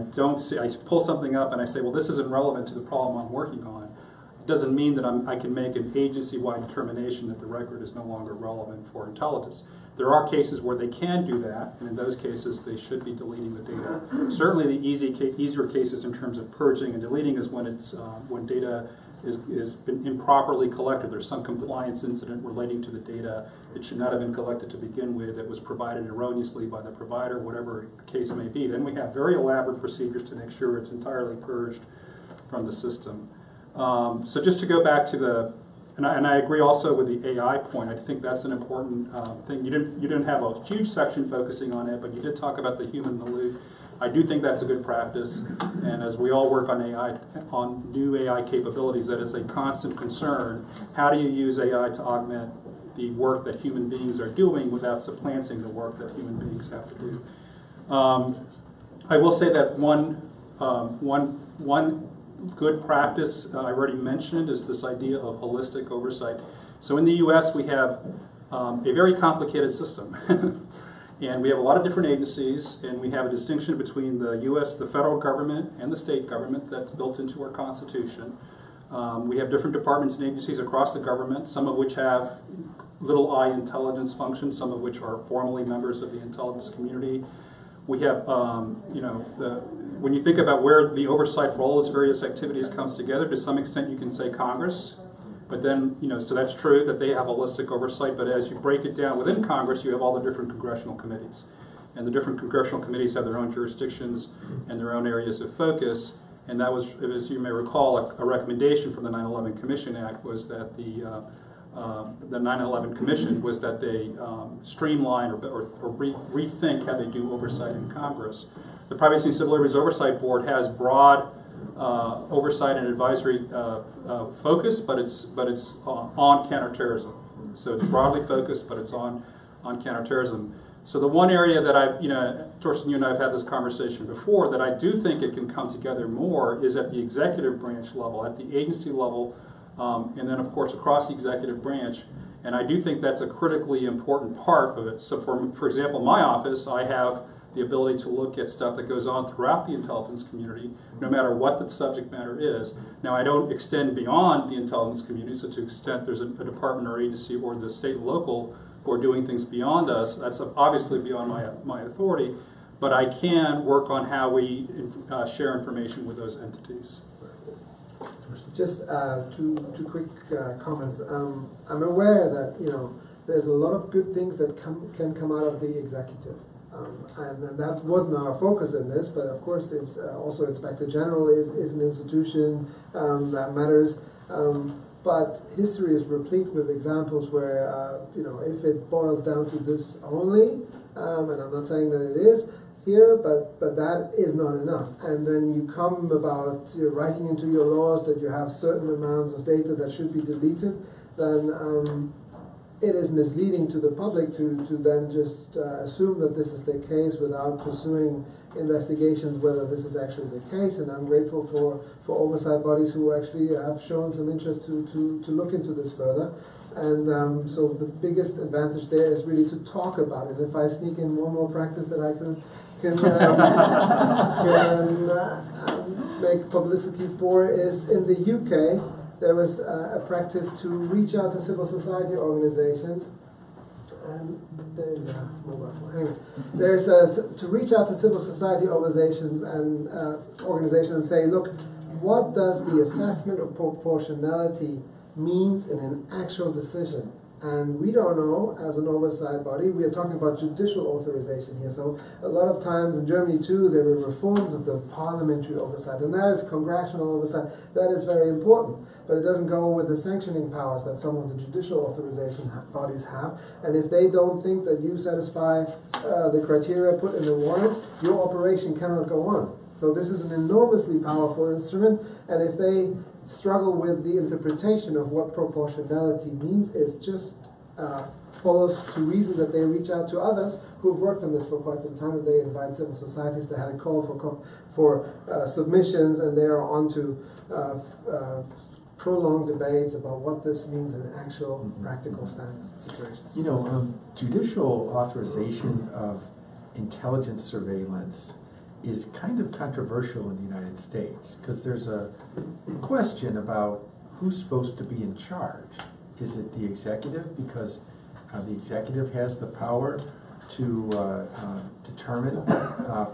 pull something up and I say, well, this isn't relevant to the problem I'm working on, it doesn't mean that I can make an agency-wide determination that the record is no longer relevant for intelligence. There are cases where they can do that, and in those cases they should be deleting the data. Certainly the easier cases in terms of purging and deleting is when it's when data is been improperly collected. There's some compliance incident relating to the data. It should not have been collected to begin with. It was provided erroneously by the provider, whatever the case may be. Then we have very elaborate procedures to make sure it's entirely purged from the system. So just to go back to and I agree also with the AI point. I think that's an important thing. You didn't have a huge section focusing on it, but you did talk about the human in the loop. I do think that's a good practice, and as we all work on AI, on new AI capabilities, that is a constant concern. How do you use AI to augment the work that human beings are doing without supplanting the work that human beings have to do? I will say that one good practice I already mentioned is this idea of holistic oversight. So in the US, we have a very complicated system. And we have a lot of different agencies, and we have a distinction between the U.S., the federal government, and the state government that's built into our Constitution. We have different departments and agencies across the government, some of which have little I intelligence functions, some of which are formally members of the intelligence community. We have, when you think about where the oversight for all its various activities comes together, to some extent you can say Congress. But then, so that's true that they have holistic oversight, but as you break it down within Congress, you have all the different congressional committees. And the different congressional committees have their own jurisdictions and their own areas of focus. And that was, as you may recall, a recommendation from the 9/11 Commission Act was that the 9/11 Commission was that they streamline or rethink how they do oversight in Congress. The Privacy and Civil Liberties Oversight Board has broad oversight and advisory focus, but it's on counterterrorism. So it's broadly focused, but it's on counterterrorism. So the one area that Thorsten, you and I have had this conversation before, that I do think it can come together more is at the executive branch level, at the agency level, and then of course across the executive branch. And I do think that's a critically important part of it. So for example, my office, I have the ability to look at stuff that goes on throughout the intelligence community, no matter what the subject matter is. Now, I don't extend beyond the intelligence community, so to the extent there's a department or agency or the state and local who are doing things beyond us, that's obviously beyond my authority, but I can work on how we share information with those entities. Just two quick comments. I'm aware that there's a lot of good things that can come out of the executive. And that wasn't our focus in this, but of course it's also Inspector General is an institution that matters. But history is replete with examples where, if it boils down to this only, and I'm not saying that it is here, but that is not enough. And then you come about writing into your laws that you have certain amounts of data that should be deleted, then it is misleading to the public to then just assume that this is the case without pursuing investigations whether this is actually the case. And I'm grateful for oversight bodies who actually have shown some interest to look into this further. And so the biggest advantage there is really to talk about it. If I sneak in one more practice that I can make publicity for, is in the UK, there was a practice to reach out to civil society organizations. And there's a mobile phone. Anyway, there's to reach out to civil society organizations and say, look, what does the assessment of proportionality means in an actual decision? And we don't know, as an oversight body. We are talking about judicial authorization here. So a lot of times in Germany too, there were reforms of the parliamentary oversight, and that is congressional oversight. That is very important, but it doesn't go with the sanctioning powers that some of the judicial authorization bodies have. And if they don't think that you satisfy the criteria put in the warrant, your operation cannot go on. So this is an enormously powerful instrument, and if they struggle with the interpretation of what proportionality means, is just follows to reason that they reach out to others who have worked on this for quite some time, and they invite civil societies. They had a call for submissions, and they are on to prolonged debates about what this means in actual practical situations. You know, judicial authorization of intelligence surveillance is kind of controversial in the United States, because there's a question about who's supposed to be in charge. Is it the executive, because the executive has the power to determine,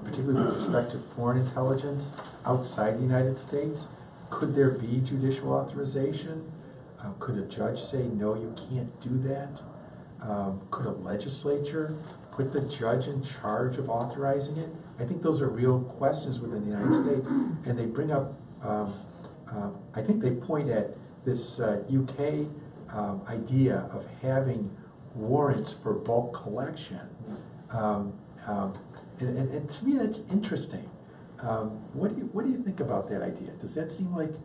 particularly with respect to foreign intelligence outside the United States? Could there be judicial authorization? Could a judge say, no, you can't do that? Could a legislature put the judge in charge of authorizing it? I think those are real questions within the United States, and they bring up, I think they point at this UK idea of having warrants for bulk collection. And to me, that's interesting. What do you think about that idea? Does that seem like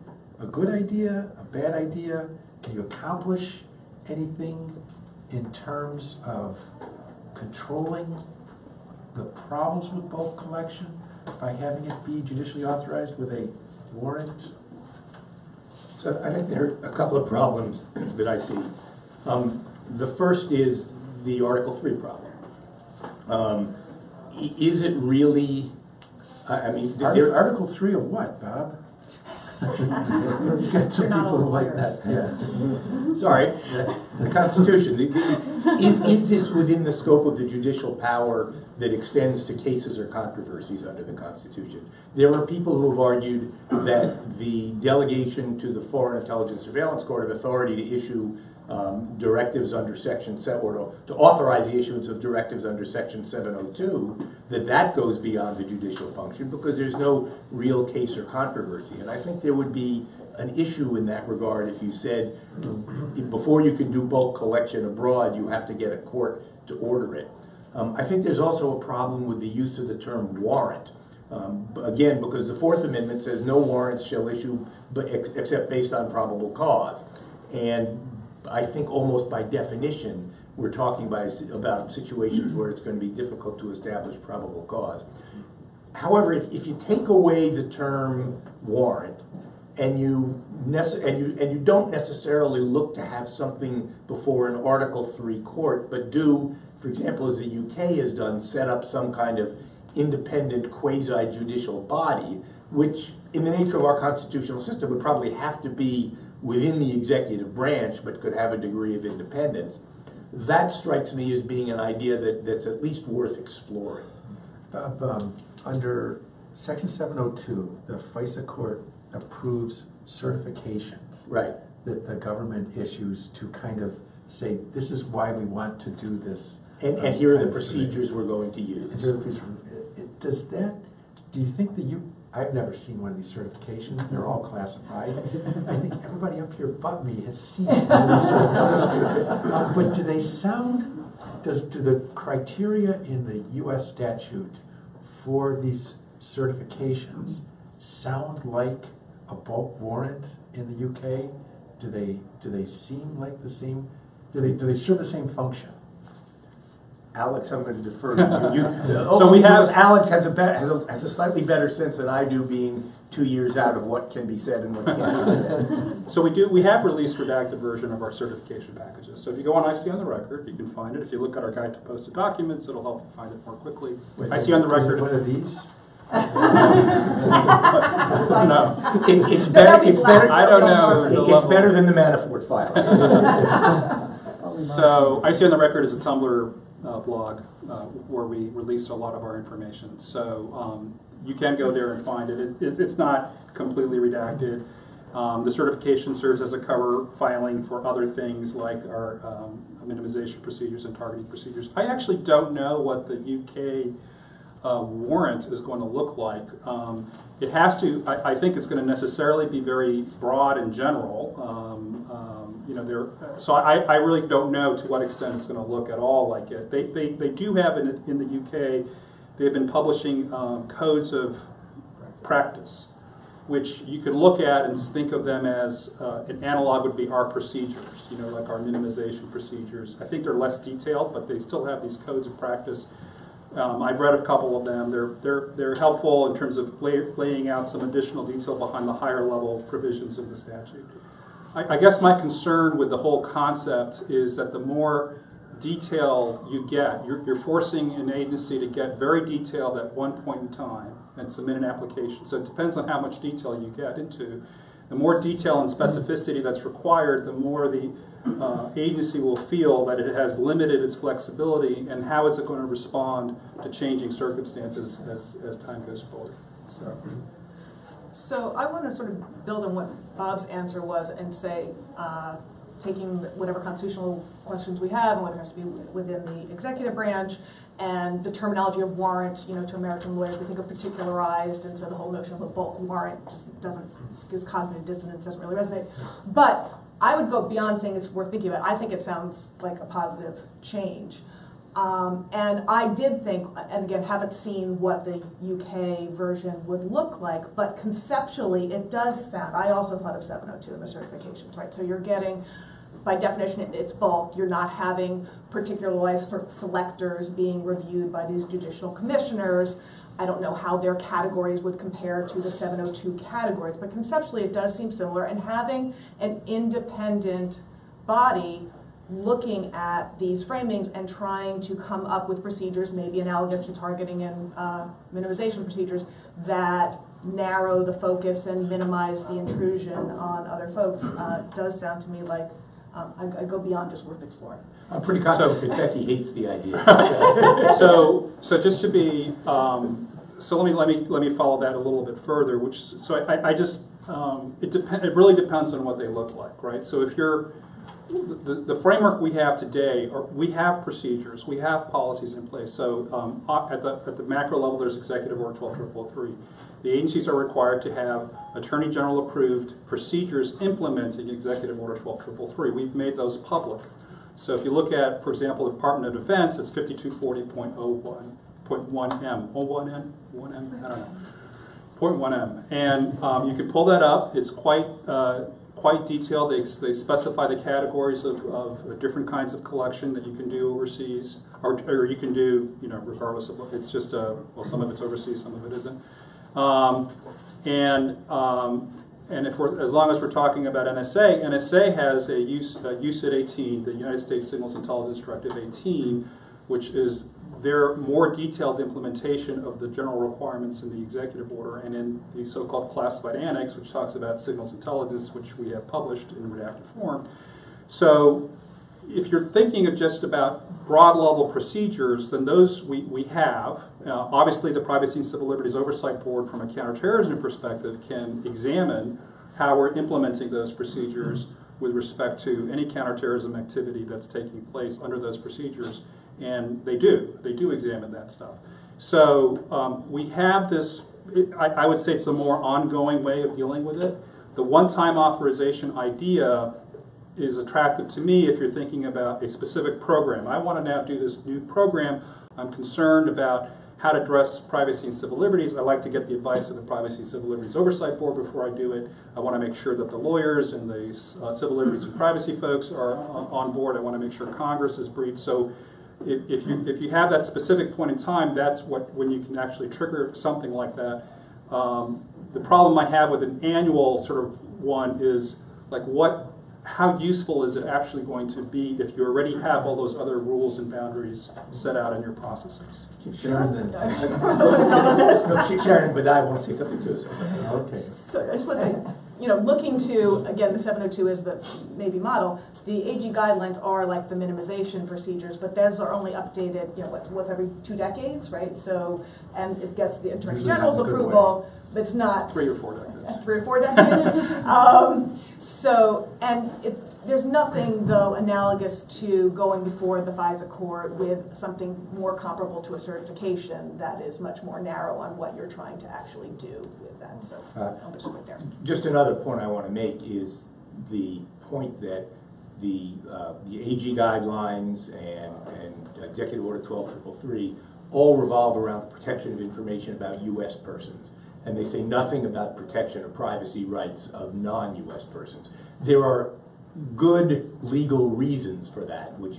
a good idea, a bad idea? Can you accomplish anything in terms of controlling the problems with bulk collection by having it be judicially authorized with a warrant? So I think there are a couple of problems that I see. The first is the Article 3 problem. Is it really, I mean, Article 3 of what, Bob? You got two people who like that. Yeah. Sorry, the Constitution. Is this within the scope of the judicial power that extends to cases or controversies under the Constitution? There are people who have argued that the delegation to the Foreign Intelligence Surveillance Court of authority to issue directives under Section 7, or to authorize the issuance of directives under Section 702, that goes beyond the judicial function because there's no real case or controversy. And I think there would be an issue in that regard if you said before you can do bulk collection abroad, you have to get a court to order it. I think there's also a problem with the use of the term warrant. Again, because the Fourth Amendment says no warrants shall issue except based on probable cause. And I think almost by definition, we're talking about situations where it's going to be difficult to establish probable cause. However, if you take away the term warrant, and you don't necessarily look to have something before an Article 3 court, but do, for example, as the UK has done, set up some kind of independent quasi-judicial body, which in the nature of our constitutional system would probably have to be within the executive branch, but could have a degree of independence. That strikes me as being an idea that's at least worth exploring. Under Section 702, the FISA court approves certifications that the government issues to kind of say, this is why we want to do this. And here are the procedures we're going to use. And here are the procedures. Do you think that I've never seen one of these certifications. They're all classified. I think everybody up here but me has seen one of these certifications. But do they sound, do the criteria in the U.S. statute for these certifications sound like a bulk warrant in the UK? Do they seem like the same? Do they serve the same function? Alex, I'm going to defer to you. So we have- Alex has a slightly better sense than I do, being 2 years out of what can be said and what can't be said. So we have released redacted version of our certification packages. So if you go on IC on the record, you can find it. If you look at our guide to posted documents, it'll help you find it more quickly. IC on the record. One of these? No. It's better. It's better. I don't know the It's level. better than the Manafort file. So IC on the record is a Tumblr blog where we released a lot of our information. So you can go there and find it. It's not completely redacted. The certification serves as a cover filing for other things like our minimization procedures and targeting procedures. I actually don't know what the UK warrant is going to look like. It has to. I think it's going to necessarily be very broad and general. So I really don't know to what extent it's going to look at all like it. They do have in the UK. They've been publishing codes of practice, which you can look at and think of them as an analog would be our procedures. Like our minimization procedures. I think they're less detailed, but they still have these codes of practice. I've read a couple of them. They're helpful in terms of laying out some additional detail behind the higher level provisions of the statute. I guess my concern with the whole concept is that the more detail you get, you're forcing an agency to get very detailed at one point in time and submit an application. So it depends on how much detail you get into. The more detail and specificity that's required, the more the agency will feel that it has limited its flexibility, and how is it going to respond to changing circumstances as time goes forward. So I want to sort of build on what Bob's answer was and say, taking whatever constitutional questions we have, and whether it has to be within the executive branch, and the terminology of warrant, to American lawyers, we think of particularized, and so the whole notion of a bulk warrant just doesn't, gives cognitive dissonance, doesn't really resonate. But I would go beyond saying it's worth thinking about. I think it sounds like a positive change. And I did think, and again, haven't seen what the UK version would look like, but conceptually it does sound, I also thought of 702 in the certifications, right? So you're getting, by definition, it's bulk. You're not having particularized selectors being reviewed by these judicial commissioners. I don't know how their categories would compare to the 702 categories, but conceptually it does seem similar. And having an independent body looking at these framings and trying to come up with procedures, maybe analogous to targeting and minimization procedures, that narrow the focus and minimize the intrusion on other folks, does sound to me like I go beyond just worth exploring. I'm pretty confident that Becky hates the idea. So just to be, so let me follow that a little bit further. It really depends on what they look like, right? So if you're the framework we have today, we have procedures, we have policies in place. So at the macro level, there's Executive Order 12003. The agencies are required to have Attorney General approved procedures implementing Executive Order 12003. We've made those public. So if you look at, for example, the Department of Defense, it's 5240.01.1M. 1M? I don't know. 0.1M. And you can pull that up. It's quite detailed. They specify the categories of different kinds of collection that you can do overseas, or you can do, regardless of what. It's just some of it's overseas, some of it isn't. And if as long as we're talking about NSA has a USID 18, the United States Signals Intelligence Directive 18, which is their more detailed implementation of the general requirements in the executive order, and in the so-called classified annex, which talks about signals intelligence, which we have published in redacted form. So if you're thinking of just about broad level procedures, then those we have. Obviously, the Privacy and Civil Liberties Oversight Board, from a counterterrorism perspective, can examine how we're implementing those procedures with respect to any counterterrorism activity that's taking place under those procedures. And they do examine that stuff. So we have this, I would say it's a more ongoing way of dealing with it. The one-time authorization idea is attractive to me if you're thinking about a specific program. I want to now do this new program. I'm concerned about how to address privacy and civil liberties, I like to get the advice of the Privacy and Civil Liberties Oversight Board before I do it. I want to make sure that the lawyers and the civil liberties and privacy folks are on board. I want to make sure Congress is briefed. So if you have that specific point in time, that's when you can actually trigger something like that. The problem I have with an annual sort of one is like how useful is it actually going to be if you already have all those other rules and boundaries set out in your processes? Sharon, then. No, Sharon, but I want to say something too. Okay. So I just want to say, looking to, again, the 702 is the maybe model. The AG guidelines are like the minimization procedures, but those are only updated, what's every 2 decades, right? So, and it gets the Attorney Usually General's not a good approval. It's not 3 or 4 decades. 3 or 4 decades. There's nothing though analogous to going before the FISA court with something more comparable to a certification that is much more narrow on what you're trying to actually do with that. So I'll just quit there. Just another point I want to make is the point that the AG guidelines and Executive Order 12333 all revolve around the protection of information about U.S. persons. And they say nothing about protection of privacy rights of non-U.S. persons. There are good legal reasons for that, which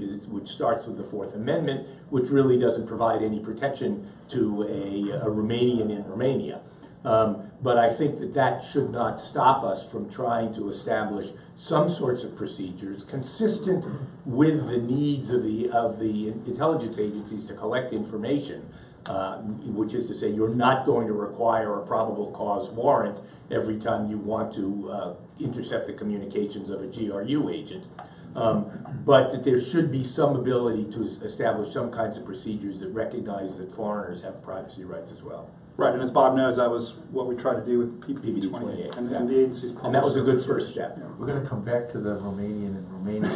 starts with the Fourth Amendment, which really doesn't provide any protection to a Romanian in Romania. But I think that should not stop us from trying to establish some sorts of procedures consistent with the needs of the intelligence agencies to collect information. Which is to say, you're not going to require a probable cause warrant every time you want to intercept the communications of a GRU agent. But that there should be some ability to establish some kinds of procedures that recognize that foreigners have privacy rights as well. Right, and as Bob knows, that was what we tried to do with PPP 28, and the agencies published. And that was a good first step. We're going to come back to the Romanian and Romania.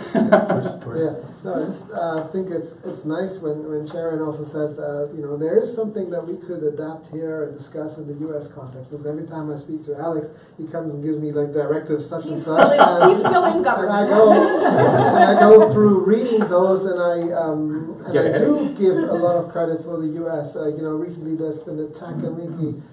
I think it's nice when Sharon also says, there is something that we could adapt here and discuss in the U.S. context. Because every time I speak to Alex, he comes and gives me like directives such and such. He's still in government. I go through reading those, and I do give a lot of credit for the U.S. Recently there's been a TAC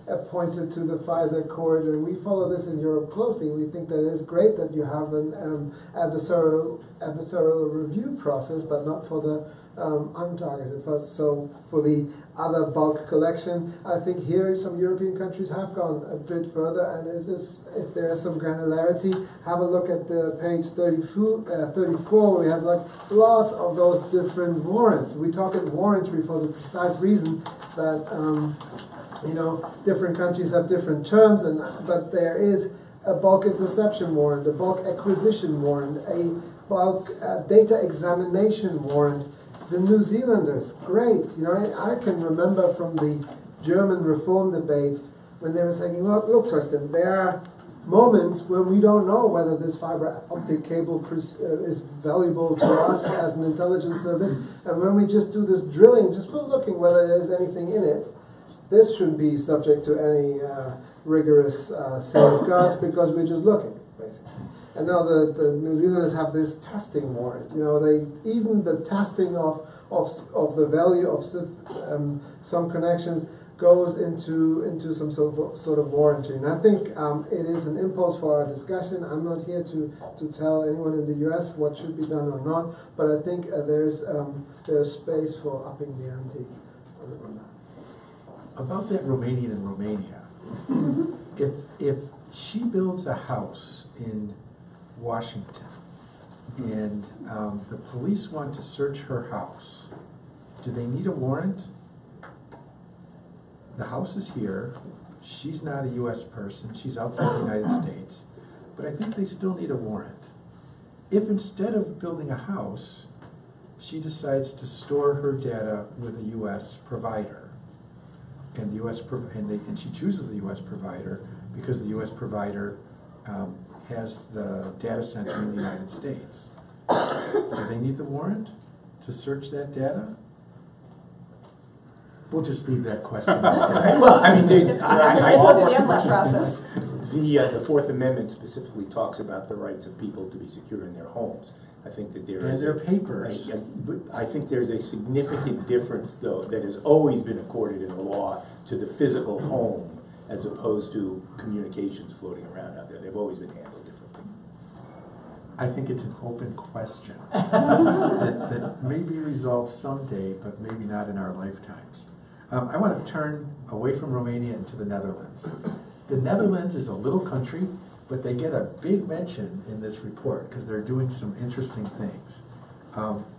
appointed to the FISA court, and we follow this in Europe closely. We think that it is great that you have an adversarial review process, but not for the untargeted. So for the other bulk collection, I think here some European countries have gone a bit further, and if there is some granularity, have a look at the page 34, where we have like lots of those different warrants. We talk at warrantry for the precise reason that different countries have different terms, but there is a bulk interception warrant, a bulk acquisition warrant, a bulk data examination warrant. The New Zealanders, great. I can remember from the German reform debate when they were saying, look, Thorsten, there are moments when we don't know whether this fiber optic cable is valuable to us as an intelligence service, and when we just do this drilling, just for looking whether there's anything in it, this shouldn't be subject to any rigorous safeguards because we're just looking, basically. And now the New Zealanders have this testing warrant. Even the testing of the value of some connections goes into some sort of warranty. And I think it is an impulse for our discussion. I'm not here to tell anyone in the U.S. what should be done or not, but I think there's space for upping the ante on that. About that Romanian in Romania, if she builds a house in Washington and the police want to search her house, do they need a warrant? The house is here, she's not a U.S. person, she's outside the United States, but I think they still need a warrant. If instead of building a house, she decides to store her data with a U.S. provider, and she chooses the U.S. provider because the U.S. provider has the data center in the United States. Do they need the warrant to search that data? We'll just leave that question. Well, I mean, process. The Fourth Amendment specifically talks about the rights of people to be secure in their homes. I think that there And is their papers. I think there's a significant difference, though, that has always been accorded in the law to the physical home as opposed to communications floating around out there. They've always been handled differently. I think it's an open question that may be resolved someday, but maybe not in our lifetimes. I want to turn away from Romania into the Netherlands. The Netherlands is a little country, but they get a big mention in this report because they're doing some interesting things.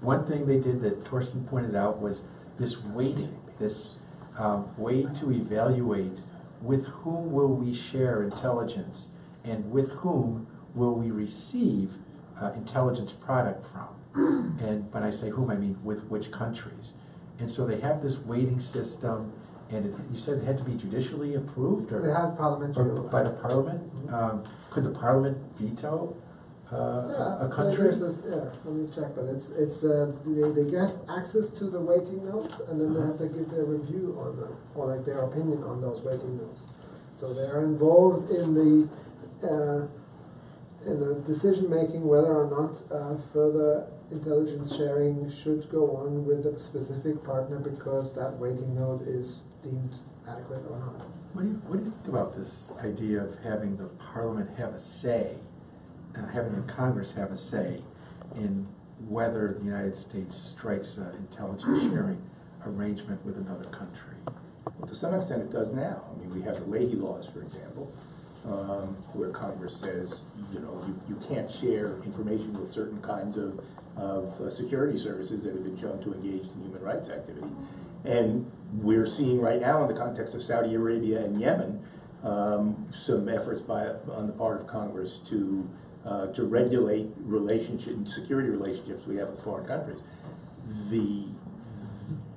One thing they did that Thorsten pointed out was this weighting, this way to evaluate with whom will we share intelligence and with whom will we receive intelligence product from. And when I say whom, I mean with which countries. And so they have this weighting system, and you said it had to be judicially approved? Or They have parliamentary. or by the parliament? Could the parliament veto a country? There's this, let me check, but they get access to the waiting notes, and then they have to give their review on them, or like their opinion on those waiting notes. So they're involved in the decision making whether or not further intelligence sharing should go on with a specific partner because that waiting note is deemed adequate or not. What do you think about this idea of having the parliament have a say, having the Congress have a say in whether the United States strikes an intelligence sharing arrangement with another country? Well, to some extent it does now. I mean, we have the Leahy laws, for example, where Congress says, you can't share information with certain kinds of security services that have been shown to engage in human rights activity. And we're seeing right now, in the context of Saudi Arabia and Yemen, some efforts on the part of Congress to regulate security relationships we have with foreign countries.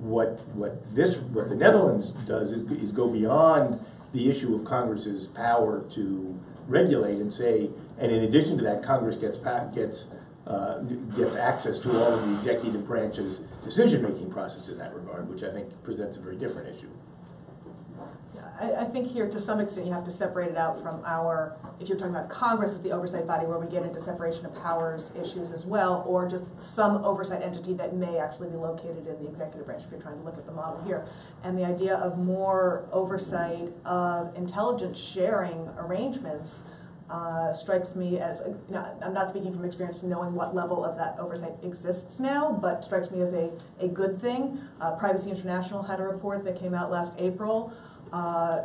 What the Netherlands does is go beyond the issue of Congress's power to regulate and say, and in addition to that, Congress gets access to all of the executive branch's decision-making process in that regard, which I think presents a very different issue. I think here, to some extent, you have to separate it out from if you're talking about Congress as the oversight body, where we get into separation of powers issues as well, or just some oversight entity that may actually be located in the executive branch, if you're trying to look at the model here. And the idea of more oversight of intelligence sharing arrangements strikes me as, I'm not speaking from experience knowing what level of that oversight exists now, but strikes me as a good thing. Privacy International had a report that came out last April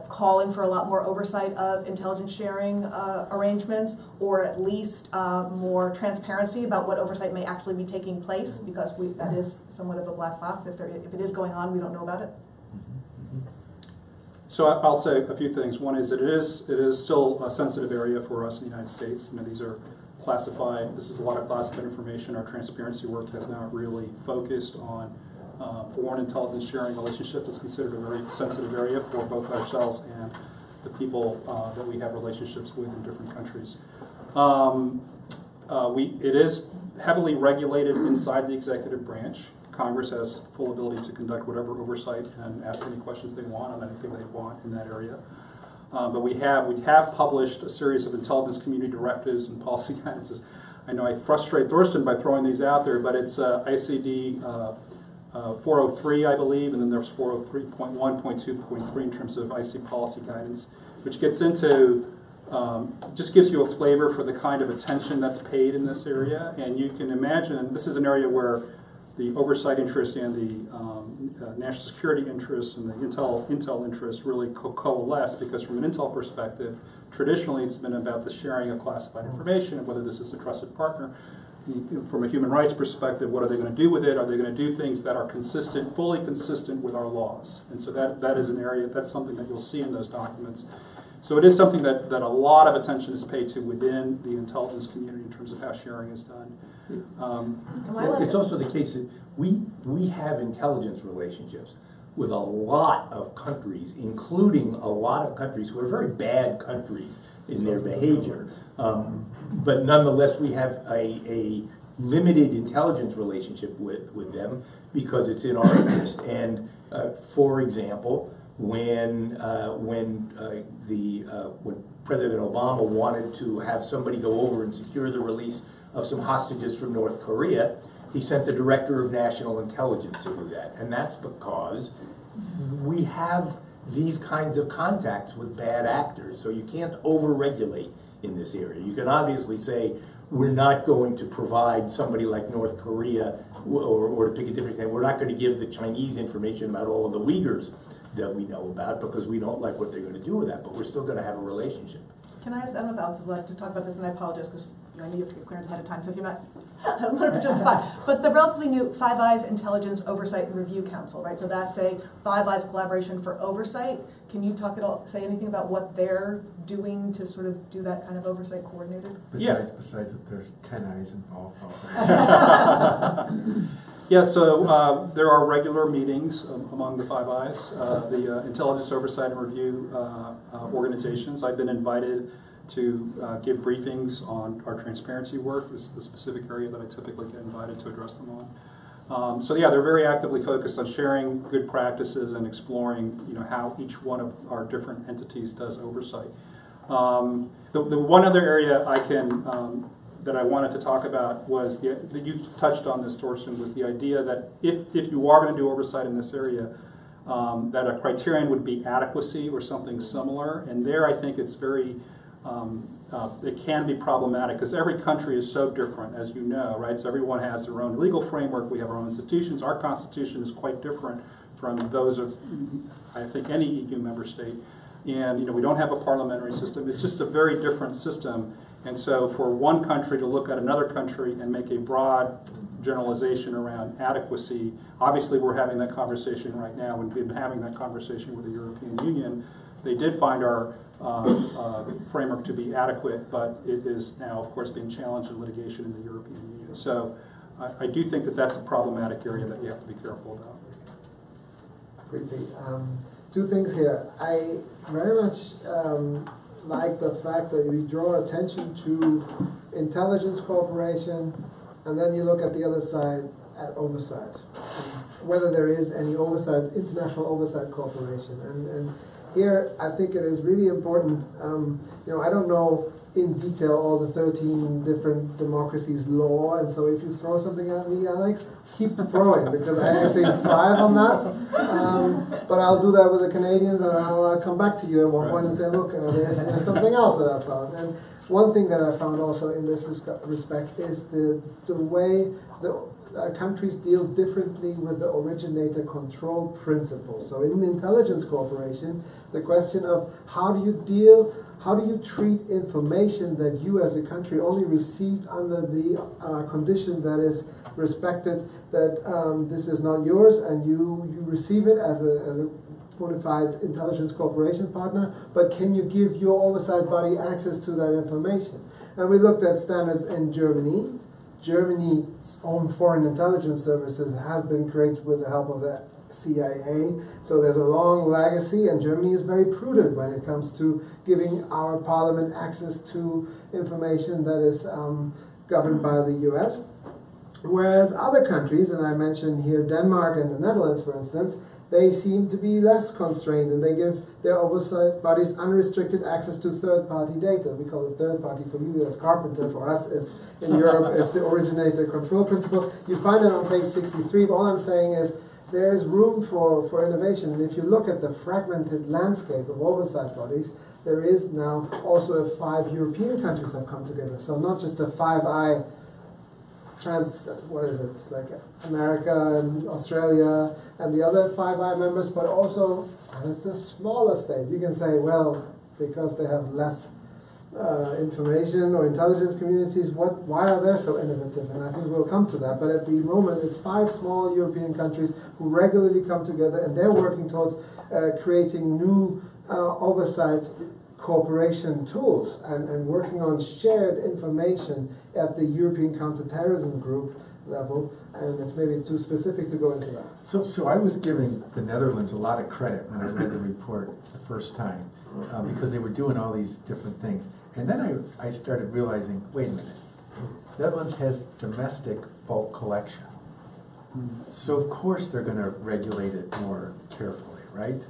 calling for a lot more oversight of intelligence sharing arrangements, or at least more transparency about what oversight may actually be taking place, because that is somewhat of a black box. If it is going on, we don't know about it. So I'll say a few things. One is that it is still a sensitive area for us in the United States. These are classified. This is a lot of classified information. Our transparency work has now really focused on foreign intelligence sharing relationship. That's considered a very sensitive area for both ourselves and the people that we have relationships with in different countries. It is heavily regulated inside the executive branch. Congress has full ability to conduct whatever oversight and ask any questions they want on anything they want in that area. But we have published a series of intelligence community directives and policy guidances. I know I frustrate Thorsten by throwing these out there, but it's ICD 403, I believe, and then there's 403.1.2.3 in terms of IC policy guidance, which gets into, just gives you a flavor for the kind of attention that's paid in this area. And you can imagine, this is an area where the oversight interest and the national security interest and the intel interest really coalesce, because from an intel perspective, traditionally it's been about the sharing of classified information and whether this is a trusted partner. From a human rights perspective, what are they going to do with it? Are they going to do things that are consistent, fully consistent with our laws? And so that is an area, that's something that you'll see in those documents. So it is something that a lot of attention is paid to within the intelligence community in terms of how sharing is done. It's also the case that we have intelligence relationships with a lot of countries, including a lot of countries who are very bad countries in their behavior. But nonetheless, we have a limited intelligence relationship with them because it's in our interest. And for example, when President Obama wanted to have somebody go over and secure the release of some hostages from North Korea, he sent the Director of National Intelligence to do that. And that's because we have these kinds of contacts with bad actors, so you can't over-regulate in this area. You can obviously say, we're not going to provide somebody like North Korea, or to pick a different example, we're not going to give the Chinese information about all of the Uyghurs that we know about because we don't like what they're going to do with that, but we're still going to have a relationship. Can I ask, I don't know if Alex is allowed to talk about this, and I apologize because I need to get clearance ahead of time, so if you're not, I don't want to put you on the spot. But the relatively new Five Eyes Intelligence Oversight and Review Council, right? So that's a Five Eyes collaboration for oversight. Can you talk at all, say anything about what they're doing to sort of do that kind of oversight coordinated? Besides that there's 10 eyes involved. Yeah, so there are regular meetings among the Five Eyes, the Intelligence Oversight and Review organizations. I've been invited to give briefings on our transparency work. This is the specific area that I typically get invited to address them on. So yeah, they're very actively focused on sharing good practices and exploring, how each one of our different entities does oversight. The one other area that I wanted to talk about was that you touched on this, Thorsten, was the idea that if you are going to do oversight in this area, that a criterion would be adequacy or something similar. And there, I think it's very it can be problematic because every country is so different, as you know, right? So everyone has their own legal framework. We have our own institutions. Our constitution is quite different from those of, I think, any EU member state. And we don't have a parliamentary system. It's just a very different system. And so for one country to look at another country and make a broad generalization around adequacy, obviously we're having that conversation right now, and we've been having that conversation with the European Union. They did find our framework to be adequate, but it is now, of course, being challenged in litigation in the European Union. So I do think that that's a problematic area that we have to be careful about. Briefly, two things here. I very much like the fact that we draw attention to intelligence cooperation, and then you look at the other side at oversight, whether there is any oversight, international oversight cooperation. And here, I think it is really important. I don't know in detail all the 13 different democracies' law, and so if you throw something at me, Alex, keep throwing, because I actually thrive on that. But I'll do that with the Canadians, and I'll come back to you at one point and say, look, there's something else that I found. And one thing that I found also in this respect is the way countries deal differently with the originator control principle. So in intelligence cooperation, the question of how do you treat information that you as a country only received under the condition that is respected, that this is not yours, and you receive it as a bona fide intelligence cooperation partner, but can you give your oversight body access to that information? And we looked at standards in Germany. Germany's own foreign intelligence services has been created with the help of the CIA, so there's a long legacy, and Germany is very prudent when it comes to giving our parliament access to information that is governed by the US. Whereas other countries, and I mentioned here Denmark and the Netherlands, for instance, they seem to be less constrained, and they give their oversight bodies unrestricted access to third-party data. We call it third-party for you as carpenter. For us, it's in Europe, it's the originator control principle. You find it on page 63, but all I'm saying is there is room for innovation. And if you look at the fragmented landscape of oversight bodies, there is now also 5 European countries have come together. So not just a Five-Eye like America and Australia and the other Five-Eye members, but also, and it's a smaller state. You can say, well, because they have less information or intelligence communities, why are they so innovative? And I think we'll come to that. But at the moment, it's 5 small European countries who regularly come together, and they're working towards creating new oversight cooperation tools and working on shared information at the European Counterterrorism Group level, and it's maybe too specific to go into that. So I was giving the Netherlands a lot of credit when I read the report the first time, because they were doing all these different things. And then I started realizing, wait a minute, Netherlands has domestic bulk collection. So of course they're going to regulate it more carefully, right?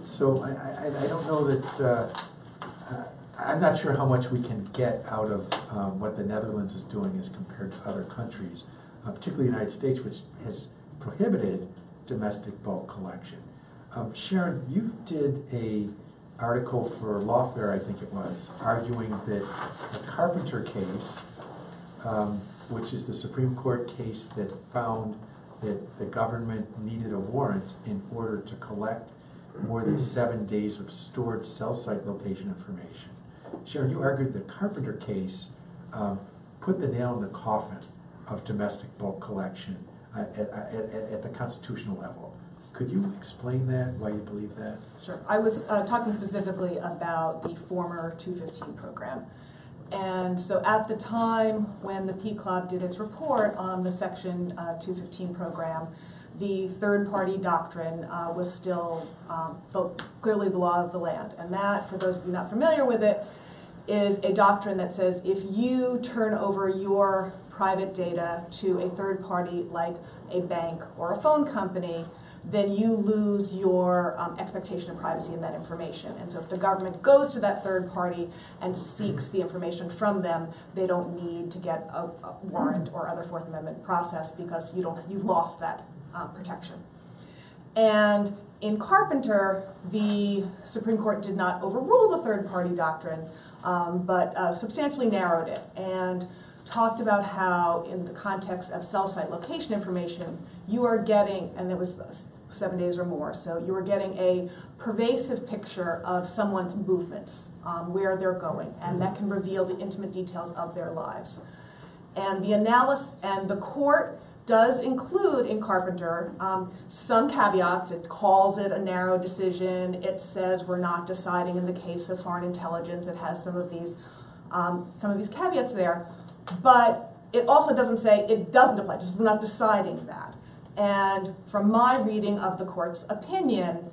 So I don't know that, I'm not sure how much we can get out of what the Netherlands is doing as compared to other countries, particularly the United States, which has prohibited domestic bulk collection. Sharon, you did an article for Lawfare, I think it was, arguing that the Carpenter case, which is the Supreme Court case that found that the government needed a warrant in order to collect more than 7 days of stored cell site location information. Sharon, you argued the Carpenter case put the nail in the coffin of domestic bulk collection at the constitutional level. Could you explain that, why you believe that? Sure. I was talking specifically about the former 215 program. And so at the time when the PCLOB did its report on the Section 215 program, the third-party doctrine was still clearly the law of the land. And that, for those of you not familiar with it, is a doctrine that says if you turn over your private data to a third party like a bank or a phone company, then you lose your expectation of privacy in that information. And so if the government goes to that third party and seeks the information from them, they don't need to get a warrant or other Fourth Amendment process because you've lost that protection. And in Carpenter, the Supreme Court did not overrule the third party doctrine, but substantially narrowed it and talked about how in the context of cell site location information, you are getting, and it was 7 days or more, so you were getting a pervasive picture of someone's movements, where they're going, and that can reveal the intimate details of their lives. And the analysis, and the court does include in Carpenter some caveats. It calls it a narrow decision. It says we're not deciding in the case of foreign intelligence. It has some of these caveats there, but it also doesn't say it doesn't apply. Just we're not deciding that. And from my reading of the court's opinion,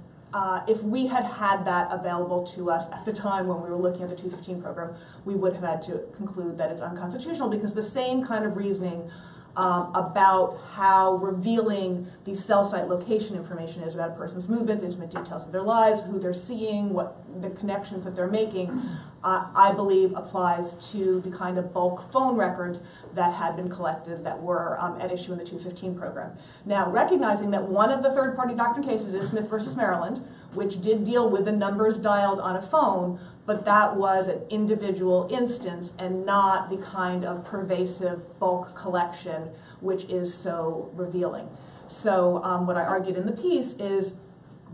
if we had had that available to us at the time when we were looking at the 215 program, we would have had to conclude that it's unconstitutional because the same kind of reasoning about how revealing the cell site location information is about a person's movements, intimate details of their lives, who they're seeing, what the connections that they're making, I believe applies to the kind of bulk phone records that had been collected that were at issue in the 215 program. Now, recognizing that one of the third-party doctrine cases is Smith versus Maryland, which did deal with the numbers dialed on a phone, but that was an individual instance and not the kind of pervasive bulk collection which is so revealing. So what I argued in the piece is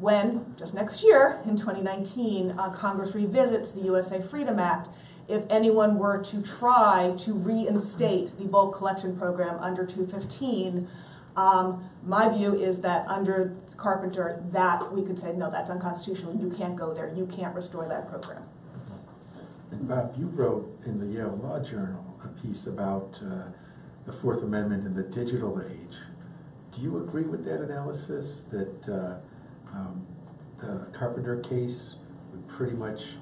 when, just next year, in 2019, Congress revisits the USA Freedom Act, if anyone were to try to reinstate the bulk collection program under 215, my view is that under Carpenter, that we could say, no, that's unconstitutional. You can't go there. You can't restore that program. And Bob, you wrote in the Yale Law Journal a piece about the Fourth Amendment in the digital age. Do you agree with that analysis that the Carpenter case pretty much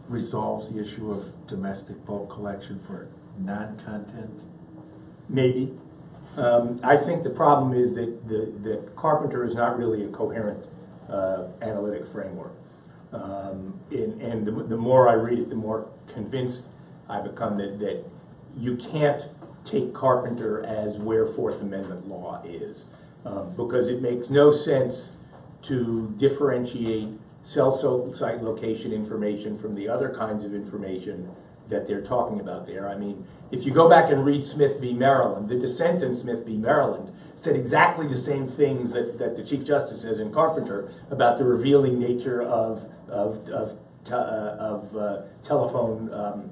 resolves the issue of domestic bulk collection for non-content? Maybe. I think the problem is that Carpenter is not really a coherent analytic framework. And the more I read it, the more convinced I become that you can't take Carpenter as where Fourth Amendment law is, because it makes no sense to differentiate cell site location information from the other kinds of information that they're talking about there. I mean, if you go back and read Smith v. Maryland, the dissent in Smith v. Maryland said exactly the same things that the Chief Justice says in Carpenter about the revealing nature of telephone.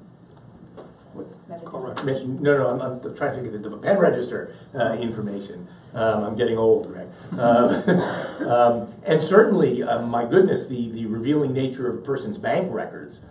Correct. No, I'm trying to think of the pen register information. I'm getting old, Greg. And certainly, my goodness, the revealing nature of a person's bank records.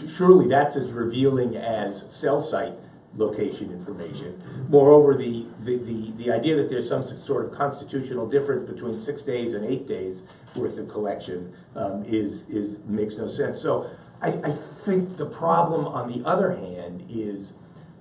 Surely that's as revealing as cell site location information. Moreover, the idea that there's some sort of constitutional difference between 6 days and 8 days worth of collection makes no sense. So I think the problem, on the other hand, is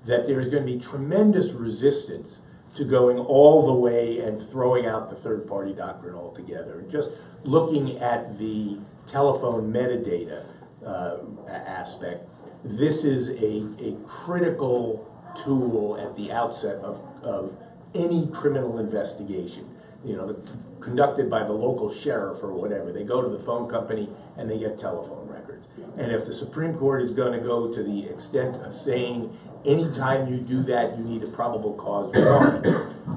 that there is going to be tremendous resistance to going all the way and throwing out the third-party doctrine altogether. And just looking at the telephone metadata, aspect. This is a critical tool at the outset of any criminal investigation, conducted by the local sheriff or whatever. They go to the phone company and they get telephone records. And if the Supreme Court is going to go to the extent of saying anytime you do that you need a probable cause warrant,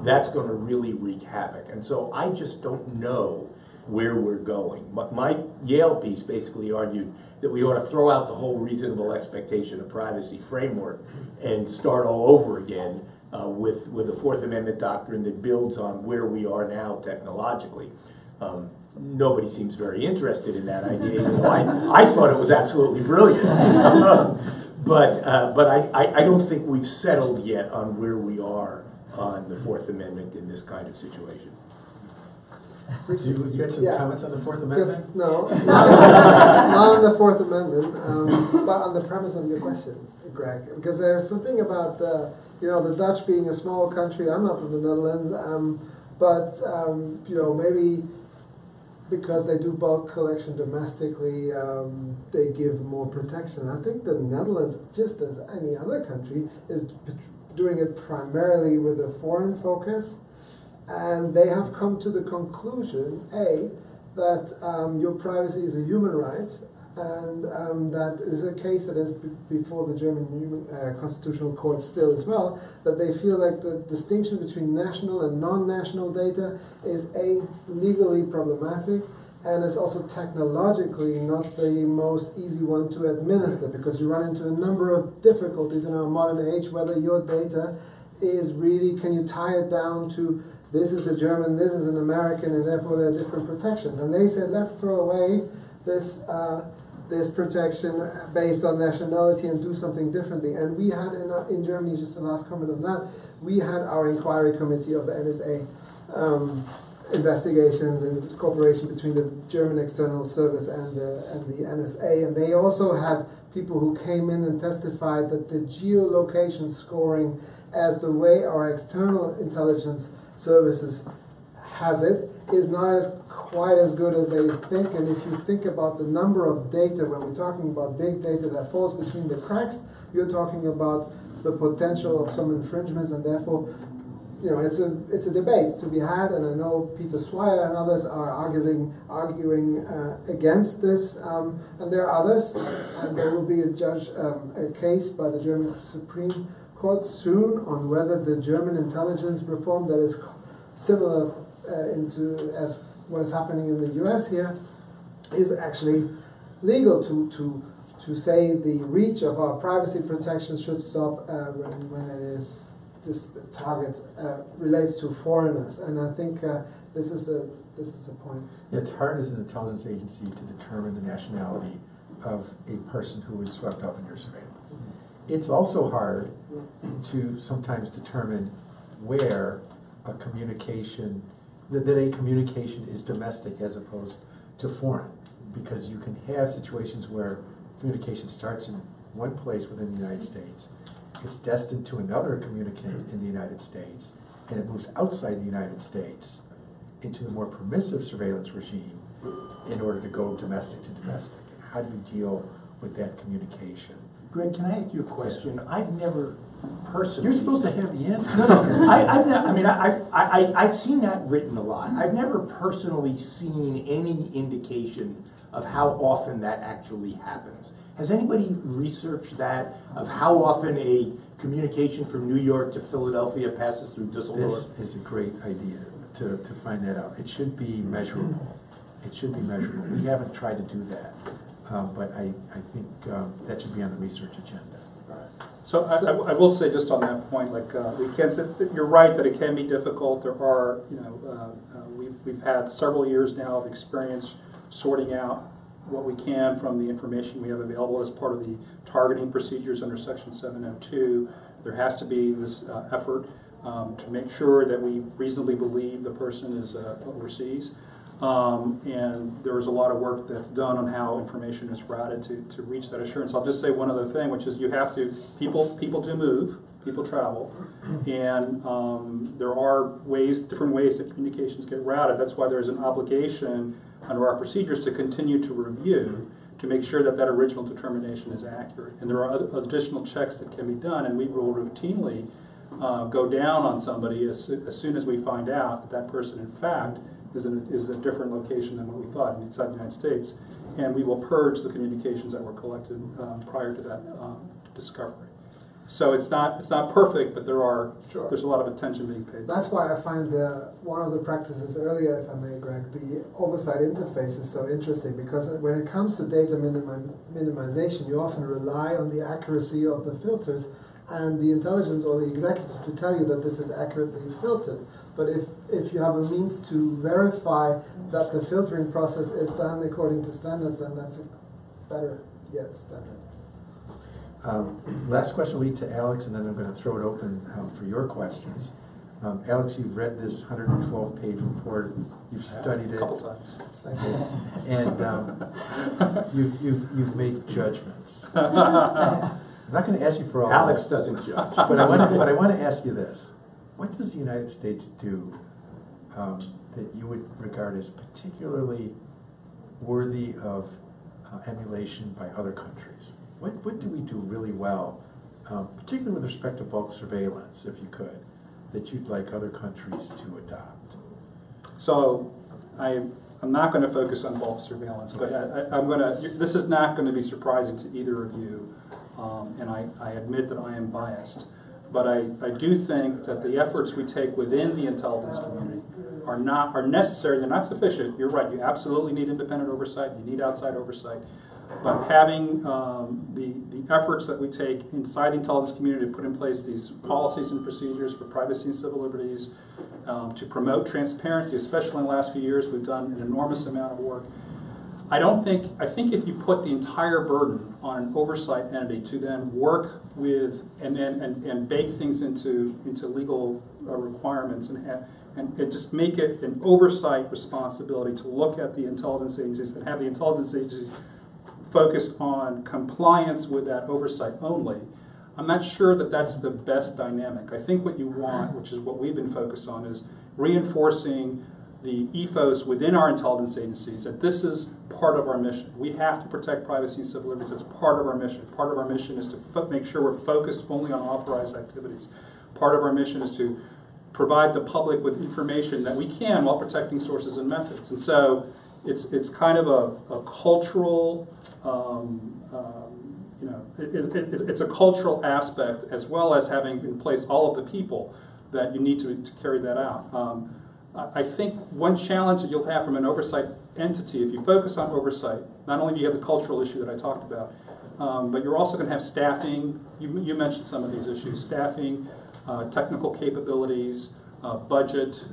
that's going to really wreak havoc. And so I just don't know where we're going. My Yale piece basically argued that we ought to throw out the whole reasonable expectation of privacy framework and start all over again with a Fourth Amendment doctrine that builds on where we are now technologically. Nobody seems very interested in that idea. I thought it was absolutely brilliant. But I don't think we've settled yet on where we are on the Fourth Amendment in this kind of situation. You got some comments on the Fourth Amendment? Just, no, not on the Fourth Amendment, but on the premise of your question, Greg. Because there's something about the Dutch being a small country. I'm not from the Netherlands, but maybe because they do bulk collection domestically, they give more protection. I think the Netherlands, just as any other country, is doing it primarily with a foreign focus. And they have come to the conclusion, that your privacy is a human right, and that is a case that is before the German Constitutional Court still as well, that they feel like the distinction between national and non-national data is legally problematic, and is also technologically not the most easy one to administer, because you run into a number of difficulties in our modern age, whether your data is really, can you tie it down to this is a German, this is an American, and therefore there are different protections. And they said, let's throw away this protection based on nationality and do something differently. And we had in Germany, just the last comment on that, we had our inquiry committee of the NSA investigations and cooperation between the German External Service and the NSA. And they also had people who came in and testified that the geolocation scoring as the way our external intelligence services has it is not quite as good as they think. And if you think about the number of data, when we're talking about big data that falls between the cracks, you're talking about the potential of some infringements, and therefore, it's a debate to be had. And I know Peter Swire and others are arguing against this, and there are others, and there will be a case by the German Supreme Court soon on whether the German intelligence reform that is similar as what is happening in the US here is actually legal to say the reach of our privacy protection should stop when it is this target relates to foreigners. And I think this is a point. It's hard as an intelligence agency to determine the nationality of a person who is swept up in your surveillance. It's also hard to sometimes determine where a communication is domestic as opposed to foreign, because you can have situations where communication starts in one place within the United States, it's destined to another communicant in the United States, and it moves outside the United States into a more permissive surveillance regime in order to go domestic to domestic. How do you deal with that communication? Greg, can I ask you a question? I've never personally... You're supposed to have the answer. No. I've seen that written a lot. I've never personally seen any indication of how often that actually happens. Has anybody researched that, of how often a communication from New York to Philadelphia passes through Düsseldorf? This is a great idea to find that out. It should be measurable. It should be measurable. We haven't tried to do that. But I think that should be on the research agenda. So I will say just on that point, we can't say, you're right that it can be difficult. There are, we've had several years now of experience sorting out what we can from the information we have available as part of the targeting procedures under Section 702. There has to be this effort to make sure that we reasonably believe the person is overseas. And there is a lot of work that's done on how information is routed to reach that assurance. I'll just say one other thing, which is you have to, people do move, people travel, and there are different ways that communications get routed. That's why there's an obligation under our procedures to continue to review to make sure that that original determination is accurate. And there are other additional checks that can be done, and we will routinely go down on somebody as soon as we find out that that person, in fact, is a different location than what we thought inside the United States, and we will purge the communications that were collected prior to that discovery. So it's not perfect, but there's a lot of attention being paid. That's why I find one of the practices earlier, if I may, Greg, the oversight interface is so interesting, because when it comes to data minimization, you often rely on the accuracy of the filters and the intelligence or the executive to tell you that this is accurately filtered. But if you have a means to verify that the filtering process is done according to standards, then that's a better yet standard. Last question will be to Alex, and then I'm going to throw it open for your questions. Alex, you've read this 112-page report. You've studied it a couple times. Thank you. And you've made judgments. I'm not going to ask you for all Alex that. doesn't judge. But I want to ask you this. What does the United States do that you would regard as particularly worthy of emulation by other countries? What do we do really well, particularly with respect to bulk surveillance, if you could, that you'd like other countries to adopt? So I'm not going to focus on bulk surveillance, but this is not going to be surprising to either of you, and I admit that I am biased. But I do think that the efforts we take within the intelligence community are necessary. They're not sufficient. You're right. You absolutely need independent oversight. You need outside oversight. But having the efforts that we take inside the intelligence community to put in place these policies and procedures for privacy and civil liberties, to promote transparency, especially in the last few years, we've done an enormous amount of work. I think if you put the entire burden on an oversight entity to then work with and bake things into legal requirements and just make it an oversight responsibility to look at the intelligence agencies and have the intelligence agencies focused on compliance with that oversight only, I'm not sure that that's the best dynamic. I think what you want, which is what we've been focused on, is reinforcing the ethos within our intelligence agencies that this is part of our mission. We have to protect privacy and civil liberties. It's part of our mission. Part of our mission is to make sure we're focused only on authorized activities. Part of our mission is to provide the public with information that we can while protecting sources and methods. And so it's kind of a cultural, it's a cultural aspect, as well as having in place all of the people that you need to carry that out. I think one challenge that you'll have from an oversight entity, if you focus on oversight, not only do you have the cultural issue that I talked about, but you're also going to have staffing. You mentioned some of these issues: staffing, technical capabilities, budget.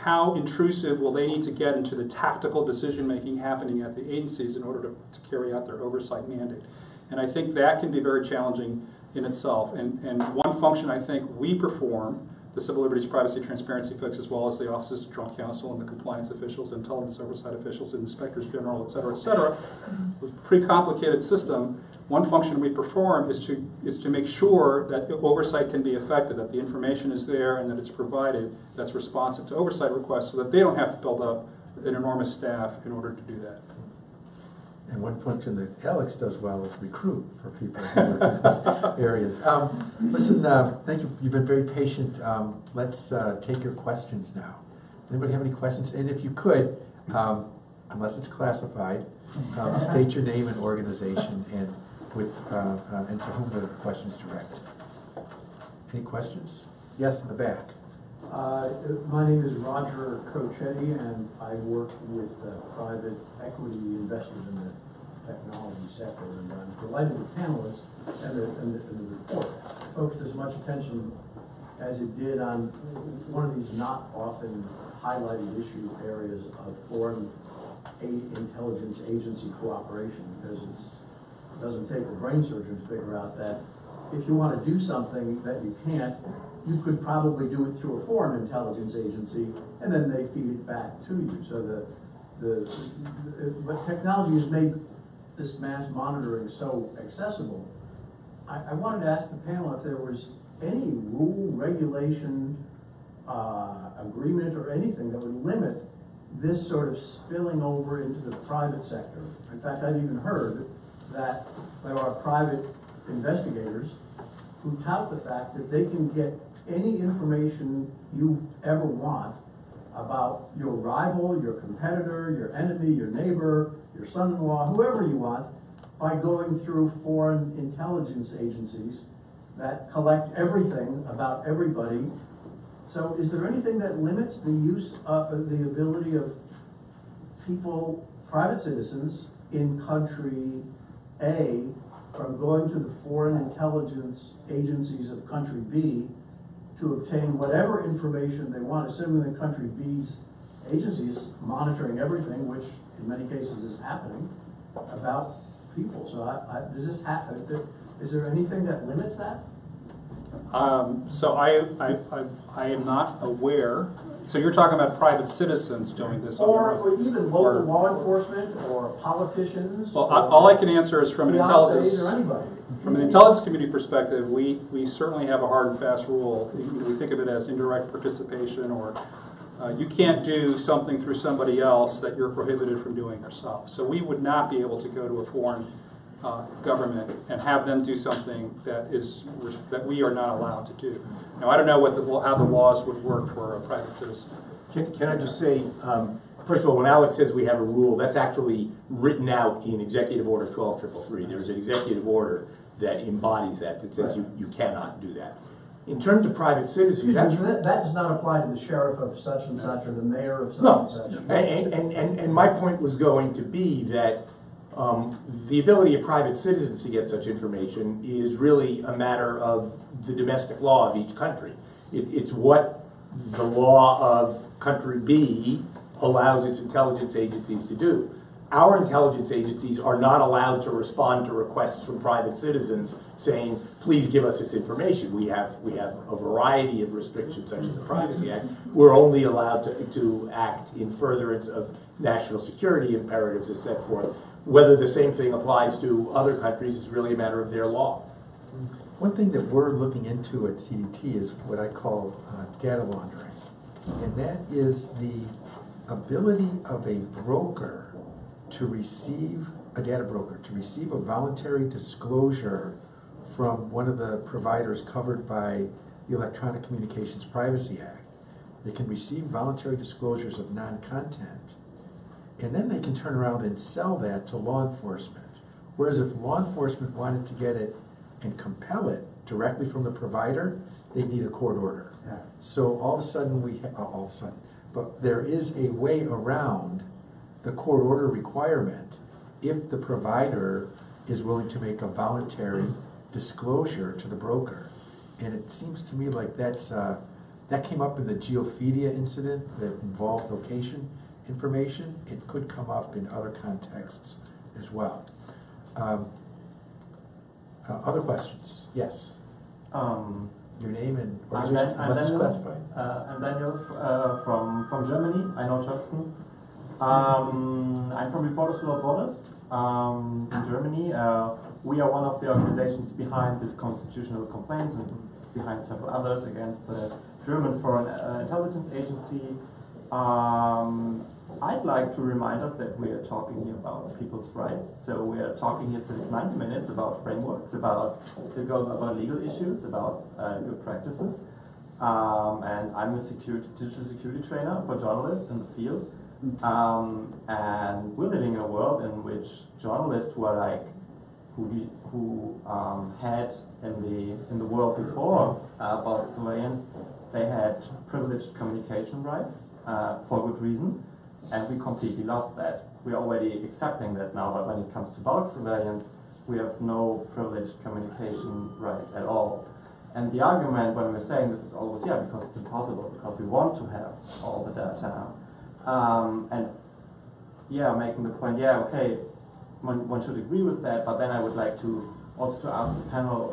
How intrusive will they need to get into the tactical decision making happening at the agencies in order to carry out their oversight mandate? And I think that can be very challenging in itself. And one function I think we perform, the civil liberties, privacy, transparency folks, as well as the offices of general counsel and the compliance officials, intelligence oversight officials, and inspectors general, et cetera, with a pretty complicated system. One function we perform is to make sure that oversight can be effective, that the information is there and that it's provided that's responsive to oversight requests, so that they don't have to build up an enormous staff in order to do that. And one function that Alex does well is recruit for people who work in these areas. Listen, thank you. You've been very patient. Let's take your questions now. Anybody have any questions? And if you could, unless it's classified, state your name and organization and to whom the question is directed. Any questions? Yes, in the back. My name is Roger Cochetti, and I work with private equity investors in the technology sector. And I'm delighted with panelists and the report. It focused as much attention as it did on one of these not often highlighted issue areas of foreign intelligence agency cooperation, because it doesn't take a brain surgeon to figure out that if you want to do something that you can't, you could probably do it through a foreign intelligence agency, and then they feed it back to you. So but technology has made this mass monitoring so accessible. I wanted to ask the panel if there was any rule, regulation, agreement, or anything that would limit this sort of spilling over into the private sector. In fact, I've even heard that there are private investigators who tout the fact that they can get any information you ever want about your rival, your competitor, your enemy, your neighbor, your son-in-law, whoever you want, by going through foreign intelligence agencies that collect everything about everybody. So is there anything that limits the use of the ability of people, private citizens in country A, from going to the foreign intelligence agencies of country B to obtain whatever information they want, assuming that country B's agency is monitoring everything, which in many cases is happening, about people? So does this is there anything that limits that? So I am not aware. So you're talking about private citizens doing this, or even local law enforcement or politicians. Well, all I can answer is from an intelligence or anybody. From an intelligence community perspective. We certainly have a hard and fast rule. We think of it as indirect participation, or you can't do something through somebody else that you're prohibited from doing yourself. So we would not be able to go to a foreign government and have them do something that we are not allowed to do. Now, I don't know how the laws would work for a private citizen. Can I just say, first of all, when Alex says we have a rule, that's actually written out in Executive Order 12333. There's an executive order that embodies that says you cannot do that. In terms of private citizens, that does not apply to the sheriff of such and such or the mayor of such and such. And my point was going to be that the ability of private citizens to get such information is really a matter of the domestic law of each country. It's what the law of country B allows its intelligence agencies to do. Our intelligence agencies are not allowed to respond to requests from private citizens saying, please give us this information. We have a variety of restrictions such as the Privacy Act. We're only allowed to act in furtherance of national security imperatives as set forth. Whether the same thing applies to other countries is really a matter of their law. One thing that we're looking into at CDT is what I call data laundering. And that is the ability of a broker to receive, a data broker, to receive a voluntary disclosure from one of the providers covered by the Electronic Communications Privacy Act. They can receive voluntary disclosures of non-content, and then they can turn around and sell that to law enforcement. Whereas if law enforcement wanted to get it and compel it directly from the provider, they'd need a court order. Yeah. So all of a sudden but there is a way around the court order requirement if the provider is willing to make a voluntary disclosure to the broker. And it seems to me like that came up in the Geophedia incident that involved location information. It could come up in other contexts as well. Other questions? Yes. Your name and organization, unless it's classified. I'm Daniel from Germany. I know Thorsten. I'm from Reporters Without Borders in Germany. We are one of the organizations behind this constitutional complaints and behind several others against the German Foreign Intelligence Agency. I'd like to remind us that we are talking here about people's rights. So we are talking here since 90 minutes about frameworks, about legal issues, about good practices. And I'm a digital security trainer for journalists in the field. And we're living in a world in which journalists who are who had in the world before about surveillance, they had privileged communication rights for good reason, and we completely lost that. We're already accepting that now, but when it comes to bulk surveillance, we have no privileged communication rights at all. And the argument when we're saying this is always, because it's impossible, because we want to have all the data. Making the point, okay, one should agree with that, but then I would like to also to ask the panel,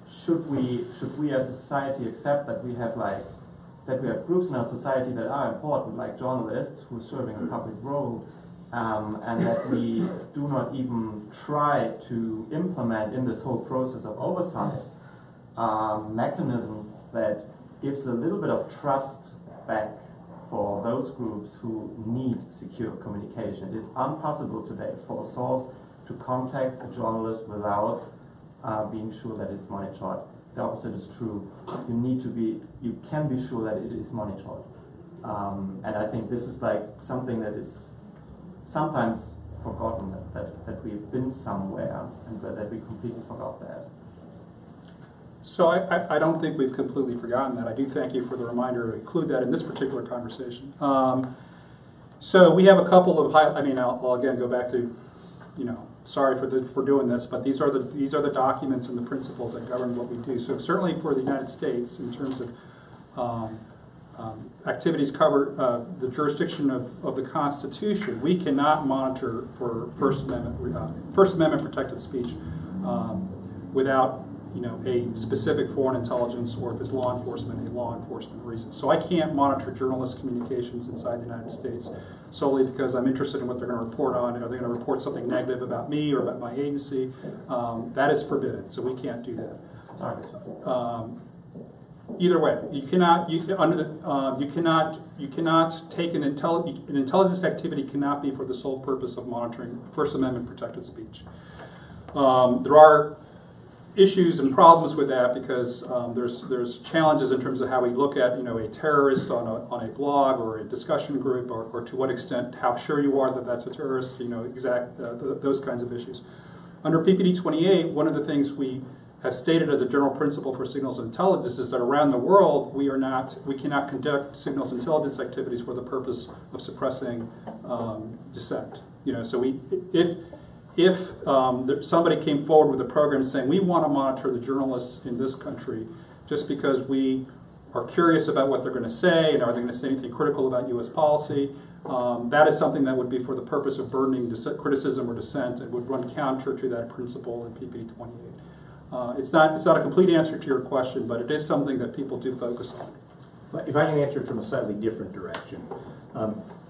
should we as a society accept that we have groups in our society that are important, like journalists who are serving a public role, and that we do not even try to implement in this whole process of oversight mechanisms that gives a little bit of trust back for those those groups who need secure communication. It is impossible today for a source to contact a journalist without being sure that it's monitored. The opposite is true. You can be sure that it is monitored. And I think this is like something that is sometimes forgotten, that we've been somewhere and that we completely forgot that. So I don't think we've completely forgotten that. I do thank you for the reminder to include that in this particular conversation. So we have a couple of I'll again go back to, sorry for doing this, but these are the documents and the principles that govern what we do. So certainly for the United States, in terms of activities cover the jurisdiction of the Constitution, we cannot monitor for First Amendment protected speech without a specific foreign intelligence, or if it's law enforcement, a law enforcement reason. So I can't monitor journalist communications inside the United States solely because I'm interested in what they're going to report on. Are they going to report something negative about me or about my agency? That is forbidden, so we can't do that. Either way, you cannot take an intelligence activity cannot be for the sole purpose of monitoring First Amendment protected speech. There are issues and problems with that because there's challenges in terms of how we look at a terrorist on a blog or a discussion group, or to what extent, how sure you are that that's a terrorist, those kinds of issues. Under PPD 28, one of the things we have stated as a general principle for signals intelligence is that around the world we cannot conduct signals intelligence activities for the purpose of suppressing dissent. So if somebody came forward with a program saying we want to monitor the journalists in this country just because we are curious about what they're going to say and are they going to say anything critical about U.S. policy, that is something that would be for the purpose of burdening criticism or dissent and would run counter to that principle in PPD 28. It's not a complete answer to your question, but it is something that people do focus on. If I can answer it from a slightly different direction,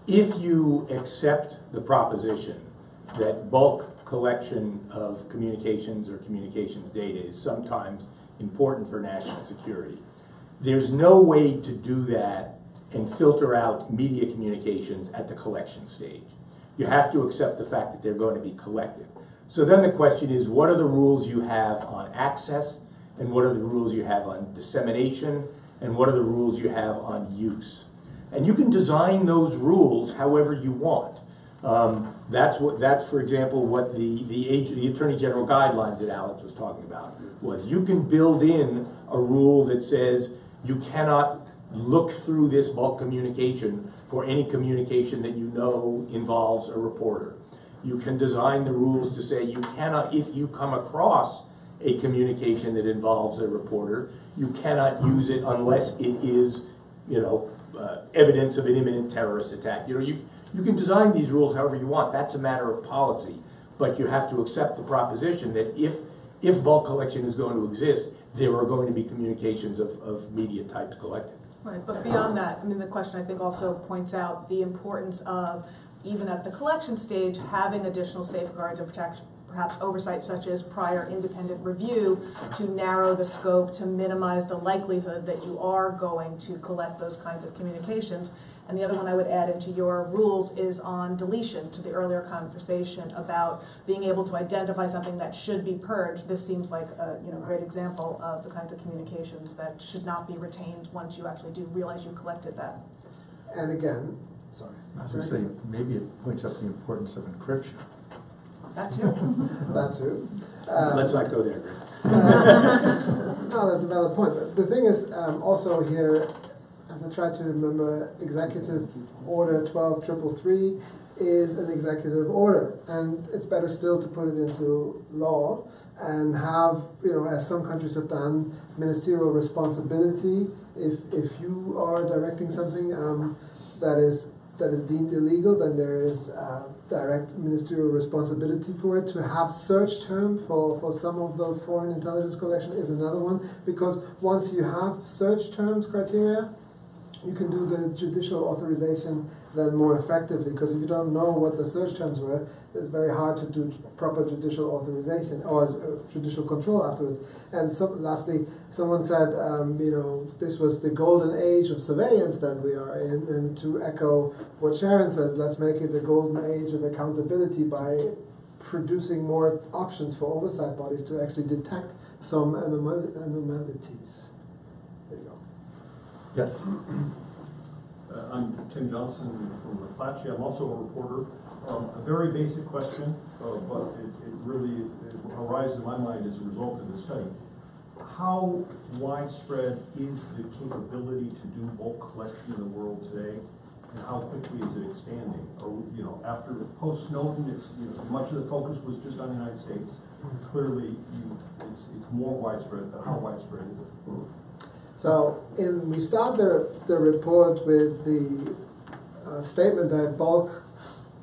if you accept the proposition that bulk collection of communications or communications data is sometimes important for national security, there's no way to do that and filter out media communications at the collection stage. You have to accept the fact that they're going to be collected. So then the question is, what are the rules you have on access, and what are the rules you have on dissemination, and what are the rules you have on use? And you can design those rules however you want. That's, for example, what the Attorney General guidelines that Alex was talking about was. You can build in a rule that says you cannot look through this bulk communication for any communication that you know involves a reporter. You can design the rules to say you cannot, if you come across a communication that involves a reporter, you cannot use it unless it is, evidence of an imminent terrorist attack. You can design these rules however you want. That's a matter of policy. But you have to accept the proposition that if bulk collection is going to exist, there are going to be communications of media types collected. Right, but beyond that, the question I think also points out the importance of, even at the collection stage, having additional safeguards and protection, perhaps oversight such as prior independent review to narrow the scope, to minimize the likelihood that you are going to collect those kinds of communications. And the other one I would add into your rules is on deletion, to the earlier conversation about being able to identify something that should be purged. This seems like a great example of the kinds of communications that should not be retained once you actually do realize you collected that. And again, sorry. I was going to say, maybe it points out the importance of encryption. That too. That too. Let's not go there, Greg. No, that's a valid point. But the thing is, also here, as I try to remember, Executive Order 12333 is an executive order, and it's better still to put it into law and have, as some countries have done, ministerial responsibility. If you are directing something that is deemed illegal, then there is direct ministerial responsibility for it. To have search term for some of the foreign intelligence collection is another one, because once you have search terms criteria, you can do the judicial authorization then more effectively, because if you don't know what the search terms were, it's very hard to do proper judicial authorization or judicial control afterwards. And lastly, someone said, this was the golden age of surveillance that we are in, and to echo what Sharon says, let's make it a golden age of accountability by producing more options for oversight bodies to actually detect some anomalies. There you go. Yes. I'm Tim Johnson from McClatchy. I'm also a reporter. A very basic question, but it really arises in my mind as a result of the study. How widespread is the capability to do bulk collection in the world today, and how quickly is it expanding? Or, after post Snowden, much of the focus was just on the United States. Clearly, it's more widespread. But how widespread is it? So we start the report with the statement that bulk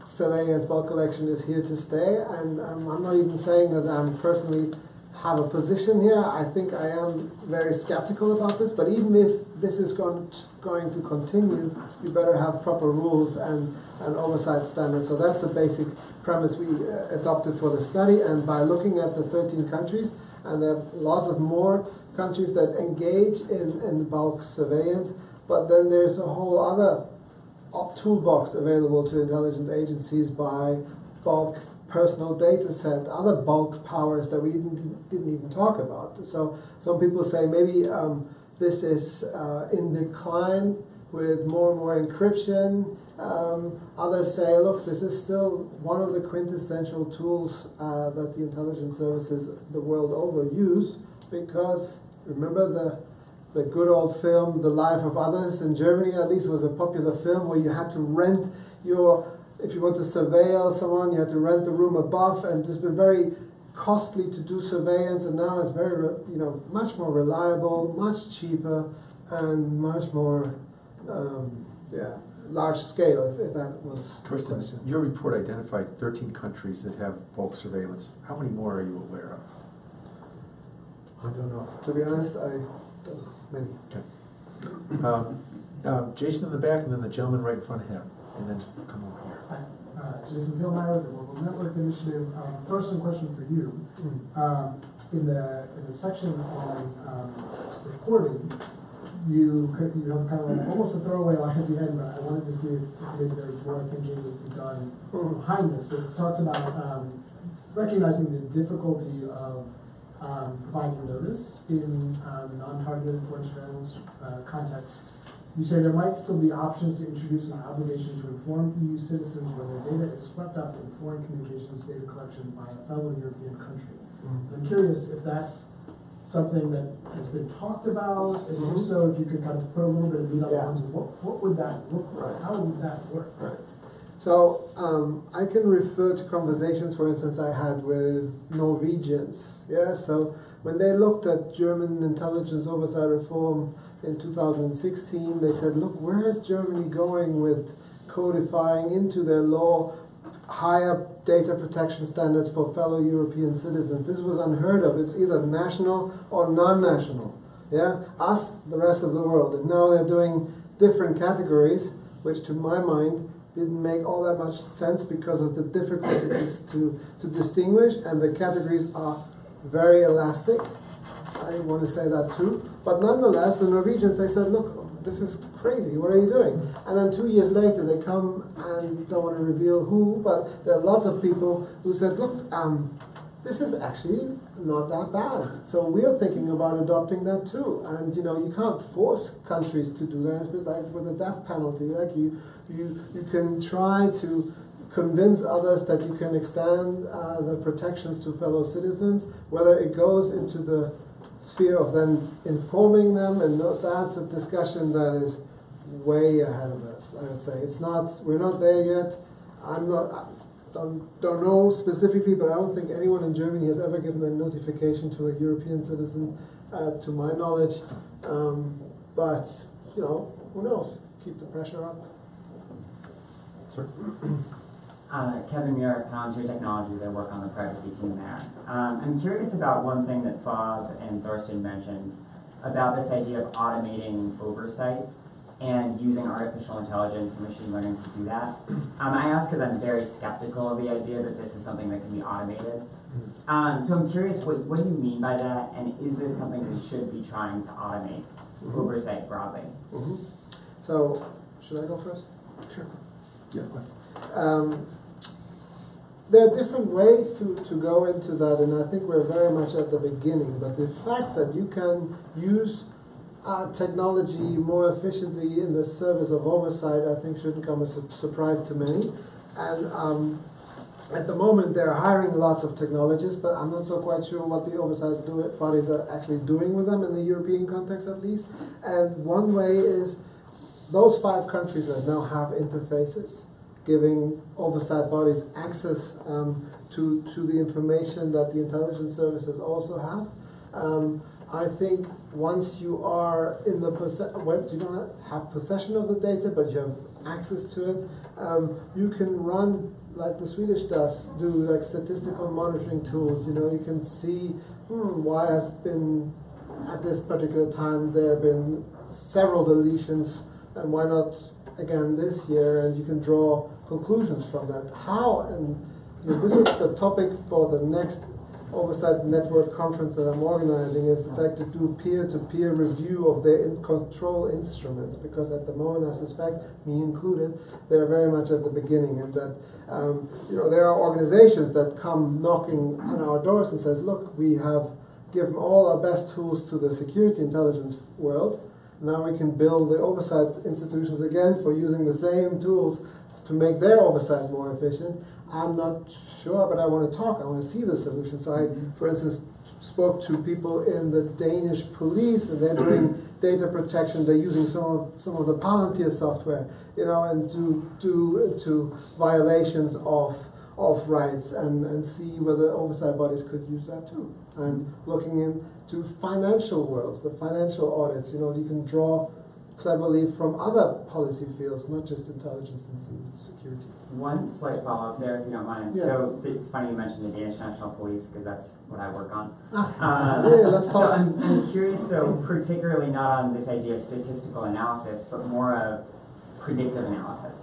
surveillance, bulk collection is here to stay, and I'm not even saying that I personally have a position here. I think I am very skeptical about this, but even if this is going to continue, you better have proper rules and oversight standards. So that's the basic premise we adopted for the study, and by looking at the 13 countries, and there are lots of more countries that engage in bulk surveillance, but then there's a whole other toolbox available to intelligence agencies by bulk personal data set, other bulk powers that we didn't even talk about. So some people say maybe this is in decline with more and more encryption. Others say, look, this is still one of the quintessential tools that the intelligence services the world over use, because remember the good old film, The Life of Others in Germany, at least, was a popular film where you had to rent if you want to surveil someone, you had to rent the room above, and it's been very costly to do surveillance, and now it's very, much more reliable, much cheaper, and much more, large scale, if that was the question. Your report identified 13 countries that have bulk surveillance. How many more are you aware of? I don't know. To be honest, I don't know. Many. Okay. Jason in the back, and then the gentleman right in front of him, and then come over here. Hi, Jason Pillmeyer, the Global Network Initiative. Thorsten, question for you. In the section on reporting, you have kind of almost a throwaway line at the end, but I wanted to see if maybe there's more thinking that we've done behind this. But it talks about recognizing the difficulty of providing notice in non-targeted foreign surveillance contexts. You say there might still be options to introduce an obligation to inform EU citizens when their data is swept up in foreign communications data collection by a fellow European country. I'm curious if that's something that has been talked about, and if so, if you could kind of put a little bit of meat on the bones of what would that look like? How would that work? Right. So I can refer to conversations, for instance, I had with Norwegians. Yeah, so when they looked at German intelligence oversight reform in 2016, they said, look, where is Germany going with codifying into their law higher data protection standards for fellow European citizens? This was unheard of. It's either national or non-national. Yeah, us, the rest of the world. And now they're doing different categories, which to my mind didn't make all that much sense because of the difficulties to distinguish, and the categories are very elastic. I want to say that too. But nonetheless, the Norwegians, they said, look, this is crazy, what are you doing? And then 2 years later, they come and don't want to reveal who, but there are lots of people who said, look, this is actually not that bad. So we are thinking about adopting that too. And you can't force countries to do that. It's a bit like with the death penalty. Like you can try to convince others that you can extend the protections to fellow citizens, whether it goes into the sphere of then informing them, and that's a discussion that is way ahead of us, I would say. We're not there yet. Don't know specifically, but I don't think anyone in Germany has ever given a notification to a European citizen, to my knowledge. But, who knows? Keep the pressure up. Sir? Kevin Muir, Palantir Technologies. I work on the privacy team there. I'm curious about one thing that Bob and Thorsten mentioned about this idea of automating oversight. and using artificial intelligence and machine learning to do that. I ask because I'm very skeptical of the idea that this is something that can be automated. So I'm curious, what do you mean by that, and is this something we should be trying to automate, oversight broadly? So, should I go first? Sure. Yeah. There are different ways to go into that, and I think we're very much at the beginning. But the fact that you can use technology more efficiently in the service of oversight, I think shouldn't come as a surprise to many. And at the moment, they're hiring lots of technologists, but I'm not so quite sure what the oversight bodies are actually doing with them in the European context, at least. And one way is those 5 countries that now have interfaces, giving oversight bodies access to the information that the intelligence services also have. I think once you are in the you don't have possession of the data, but you have access to it, you can run like the Swedish does, do like statistical monitoring tools. You know, you can see why has been at this particular time there have been several deletions, and why not again this year? And you can draw conclusions from that. How, and you know, this is the topic for the next Oversight Network conference that I'm organizing, is like to do peer-to-peer review of their control instruments, because at the moment, I suspect, me included, they're very much at the beginning, and that you know, there are organizations that come knocking on our doors and says, look, we have given all our best tools to the security intelligence world. Now we can build the oversight institutions again for using the same tools to make their oversight more efficient. I'm not sure, but I want to talk. I want to see the solution. So I, for instance, spoke to people in the Danish police, and they're doing data protection. They're using some of the Palantir software, you know, and to violations of rights, and see whether oversight bodies could use that too. And looking into financial worlds, the financial audits, you know, you can draw cleverly from other policy fields, not just intelligence and security. One slight follow-up there, if you don't mind. Yeah. So it's funny you mentioned the Danish National Police, because that's what I work on. Let's talk. So I'm curious, though, particularly not on this idea of statistical analysis, but more of predictive analysis.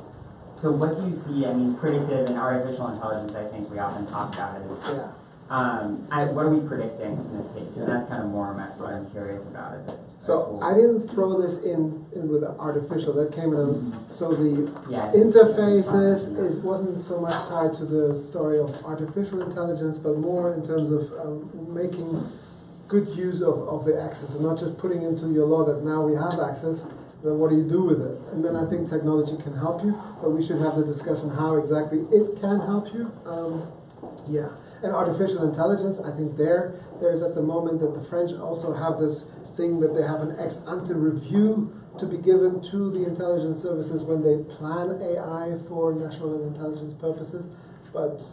So what do you see? I mean, predictive and artificial intelligence, I think we often talk about is, what are we predicting in this case? And that's kind of more what I'm curious about. Is it? So I didn't throw this in with the artificial. That came in. So the interfaces wasn't so much tied to the story of artificial intelligence, but more in terms of making good use of the access, and not just putting into your law that now we have access. Then what do you do with it? And then I think technology can help you, but we should have the discussion how exactly it can help you. And artificial intelligence, I think there's at the moment that the French also have this thing that they have an ex ante review to be given to the intelligence services when they plan AI for national intelligence purposes, but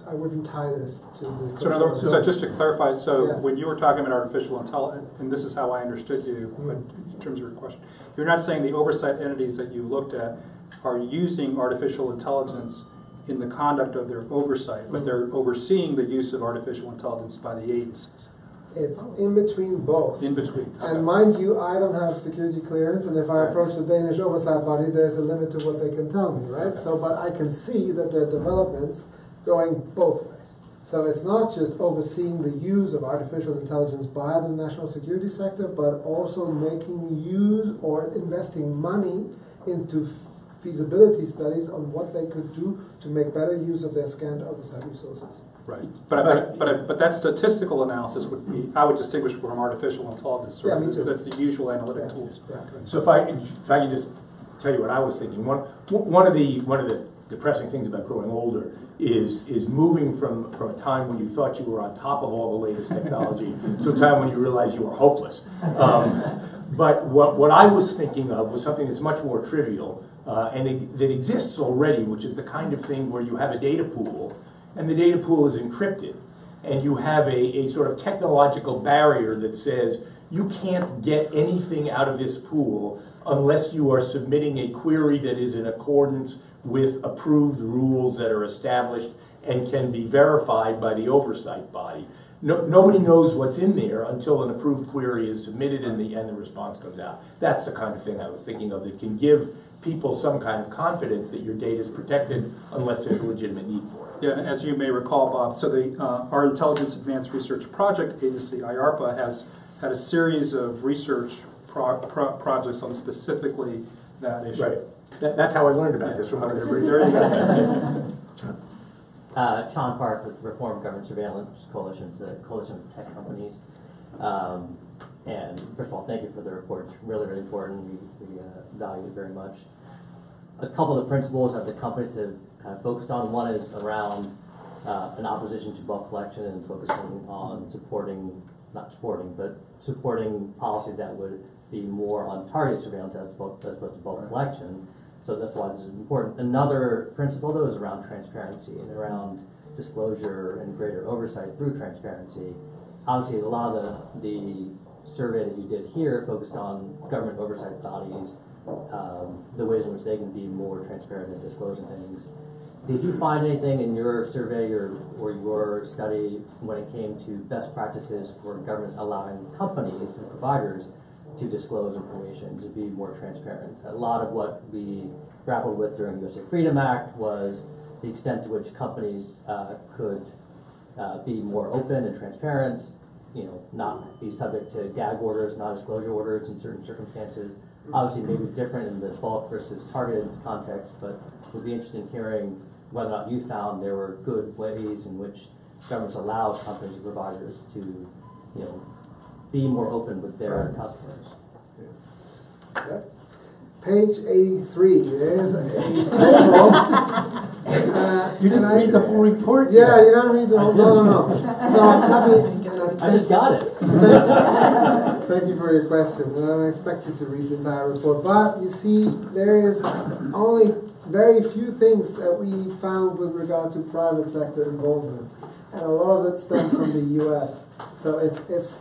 I wouldn't tie this to the... So just to clarify, when you were talking about artificial intelligence, and this is how I understood you in terms of your question, you're not saying the oversight entities that you looked at are using artificial intelligence in the conduct of their oversight, but they're overseeing the use of artificial intelligence by the agencies. It's in between both. In between. Okay. And mind you, I don't have security clearance, and if I approach the Danish oversight body, there's a limit to what they can tell me, right? So, but I can see that there are developments going both ways. So it's not just overseeing the use of artificial intelligence by the national security sector, but also making use or investing money into feasibility studies on what they could do to make better use of their scant oversight resources. Right, but that statistical analysis would be, I would distinguish from artificial intelligence. Yeah, me too. That's the usual analytic tools. Yeah. So if I can just tell you what I was thinking, one of the depressing things about growing older is moving from a time when you thought you were on top of all the latest technology to a time when you realized you were hopeless. But what I was thinking of was something that's much more trivial and that exists already, which is the kind of thing where you have a data pool, and the data pool is encrypted, and you have a sort of technological barrier that says you can't get anything out of this pool unless you are submitting a query that is in accordance with approved rules that are established and can be verified by the oversight body. nobody knows what's in there until an approved query is submitted and the response comes out. That's the kind of thing I was thinking of that can give people some kind of confidence that your data is protected unless there's a legitimate need for it. Yeah, and as you may recall, Bob, so our Intelligence Advanced Research Project Agency, IARPA, has had a series of research projects on specifically that issue. Right. That's how I learned about this from one of their Sean Park with Reform Government Surveillance Coalition, the coalition of tech companies. And first of all, thank you for the report. It's really, really important. We value it very much. A couple of the principles that the companies have kind of focused on. One is around an opposition to bulk collection and focusing on supporting policies that would be more on targeted surveillance as opposed to bulk collection. So that's why this is important. Another principle, though, is around transparency and around disclosure and greater oversight through transparency. Obviously, a lot of the survey that you did here focused on government oversight bodies, the ways in which they can be more transparent and disclosing things. Did you find anything in your survey or your study when it came to best practices for governments allowing companies and providers to disclose information, to be more transparent? A lot of what we grappled with during the USA Freedom Act was the extent to which companies could be more open and transparent, not be subject to gag orders, non-disclosure orders in certain circumstances. Obviously, maybe different in the bulk versus targeted context, but would be interested in hearing whether or not you found there were good ways in which governments allow companies and providers to, be more open with their customers. Okay. Page 83. There's a table. You didn't read the whole report? Yeah, you don't read the whole. No. I just got it. Thank you for your question. I don't expect you to read the entire report, but you see, there is only very few things that we found with regard to private sector involvement, and a lot of it stemmed from the U.S. So it's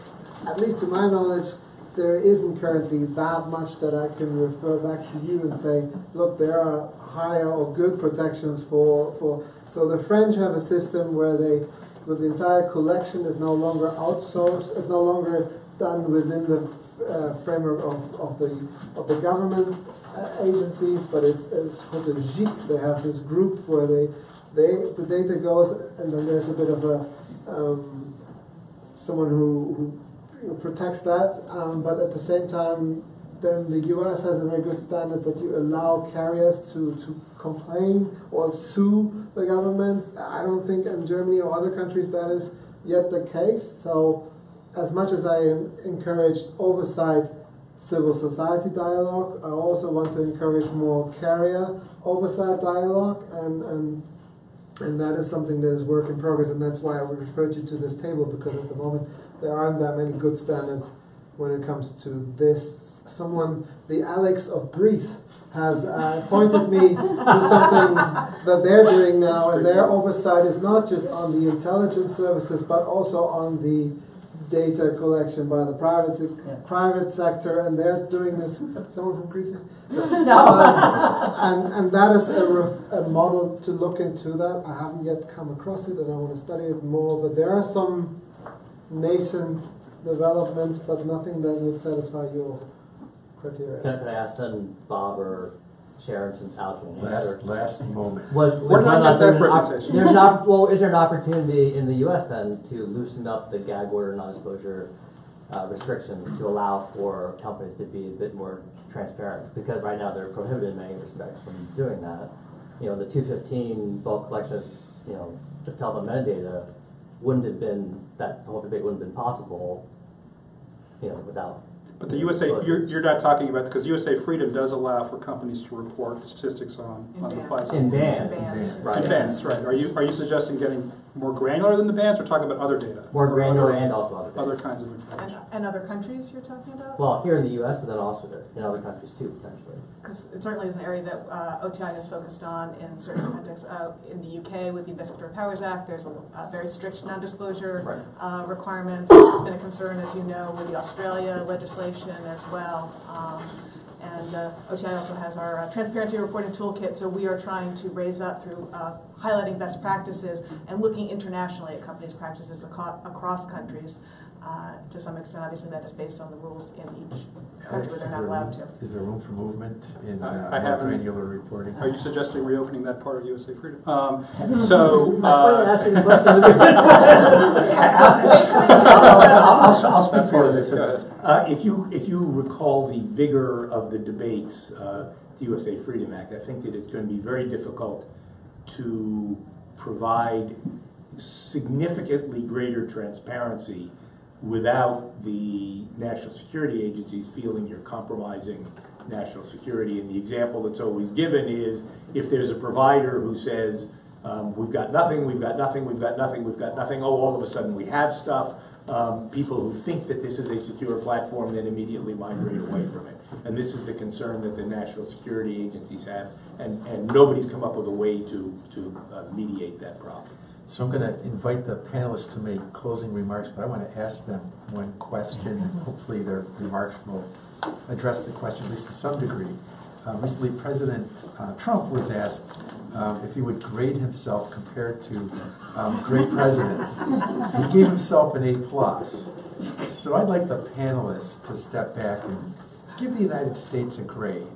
at least to my knowledge, there isn't currently that much that I can refer back to you and say, look, there are higher or good protections for. So the French have a system where the entire collection is no longer outsourced, is no longer done within the framework of the government agencies, but it's called the GIC. They have this group where the data goes, and then there's a bit of a someone who protects that, but at the same time, then the US has a very good standard that you allow carriers to complain or sue the government. I don't think in Germany or other countries that is yet the case. So as much as I encourage oversight, civil society dialogue, I also want to encourage more carrier oversight dialogue, and that is something that is work in progress, and that's why I referred you to this table, because at the moment there aren't that many good standards when it comes to this. Someone, the Alex of Greece, has pointed me to something that they're doing now, and their oversight is not just on the intelligence services, but also on the data collection by the private sector, and they're doing this. Someone from Greece? No. And that is a model to look into that. I haven't yet come across it, and I want to study it more, but there are some nascent developments, but nothing that would satisfy your criteria. Can I ask then Bob or Sharon, since Alex will answer? Last moment. We're not at that reputation. Is there an opportunity in the U.S. then to loosen up the gag order non-disclosure restrictions to allow for companies to be a bit more transparent? Because right now they're prohibited in many respects from doing that. The 215 bulk collection of, telephone metadata wouldn't have been, that whole debate wouldn't have been possible, without. But the USA, you're not talking about, because USA Freedom does allow for companies to report statistics on the fight. In bands. Right. In bands, right. Are you suggesting getting more granular than the bands, or talking about other data? More granular and also other data. Other kinds of information. And other countries you're talking about? Well, here in the U.S., but then also in other countries too, potentially. Because it certainly is an area that OTI has focused on in certain contexts. In the UK, with the Investigatory Powers Act, there's a very strict non-disclosure requirements. It's been a concern, as you know, with the Australia legislation as well. And OTI also has our transparency reporting toolkit, so we are trying to raise up through highlighting best practices and looking internationally at companies' practices across countries. To some extent, obviously, that is based on the rules in each country where they're not allowed to. Is there room for movement in I more haven't- granular reporting? Are you suggesting reopening that part of USA Freedom? That's why you're asking the question. I'll speak for this. Go ahead. If you recall the vigor of the debates, the USA Freedom Act, I think that it's going to be very difficult to provide significantly greater transparency without the national security agencies feeling you're compromising national security. And the example that's always given is if there's a provider who says, we've got nothing, we've got nothing, we've got nothing, we've got nothing, oh, all of a sudden we have stuff. People who think that this is a secure platform then immediately migrate away from it. And this is the concern that the national security agencies have, and nobody's come up with a way to mediate that problem. So I'm going to invite the panelists to make closing remarks, but I want to ask them one question. Hopefully their remarks will address the question, at least to some degree. Recently, President Trump was asked if he would grade himself compared to great presidents. He gave himself an A+. So I'd like the panelists to step back and give the United States a grade.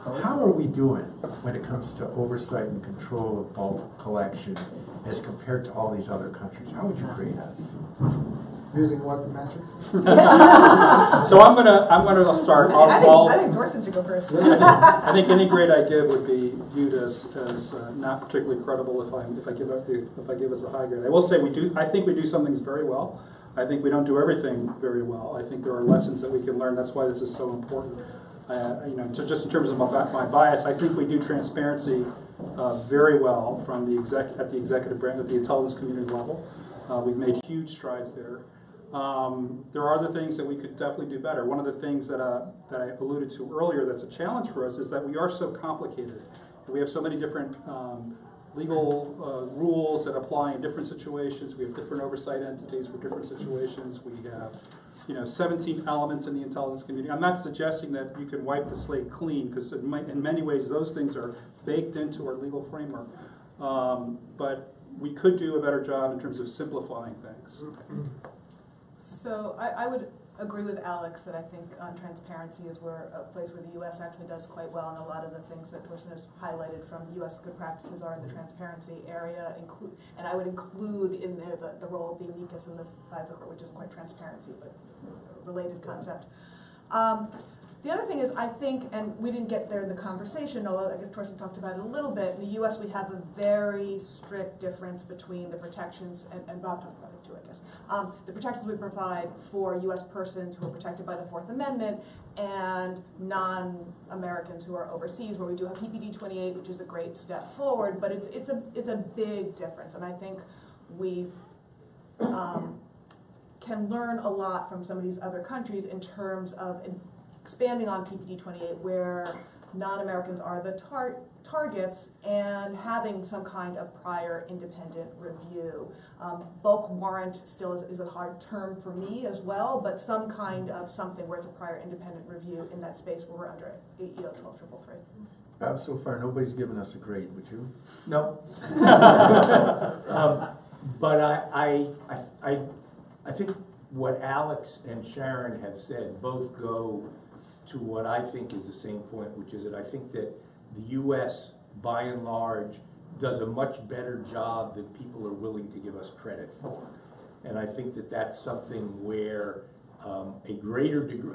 How are we doing when it comes to oversight and control of bulk collection as compared to all these other countries? How would you grade us? Using what metrics? So I'm gonna start. I think Thorsten should go first. I think any grade I give would be viewed as not particularly credible if I give us a high grade. I will say I think we do some things very well. I think we don't do everything very well. I think there are lessons that we can learn. That's why this is so important. So just in terms of my bias, I think we do transparency very well from the executive branch at the intelligence community level. We've made huge strides there. There are other things that we could definitely do better. One of the things that I alluded to earlier that's a challenge for us is that we are so complicated. We have so many different legal rules that apply in different situations. We have different oversight entities for different situations. We have 17 elements in the intelligence community. I'm not suggesting that you can wipe the slate clean, because in many ways those things are baked into our legal framework. But we could do a better job in terms of simplifying things. So I would agree with Alex that I think transparency is a place where the U.S. actually does quite well, and a lot of the things that Thorsten has highlighted from U.S. good practices are in the transparency area. And I would include in there the role of the amicus in the FISA court, which isn't quite transparency, but a related concept. The other thing is, I think, and we didn't get there in the conversation, although I guess Thorsten talked about it a little bit, in the U.S. we have a very strict difference between the protections, and Bob talked about it too, I guess, the protections we provide for U.S. persons who are protected by the Fourth Amendment and non-Americans who are overseas, where we do have PPD 28, which is a great step forward, but it's a big difference, and I think we can learn a lot from some of these other countries in terms of expanding on PPD 28, where non-Americans are the targets, and having some kind of prior independent review. Bulk warrant still is a hard term for me as well, but some kind of something where it's a prior independent review in that space where we're under 12333. So far nobody's given us a grade, would you? No. But I think what Alex and Sharon have said both go to what I think is the same point, which is that I think that the U.S., by and large, does a much better job than people are willing to give us credit for. And I think that that's something where a greater degree,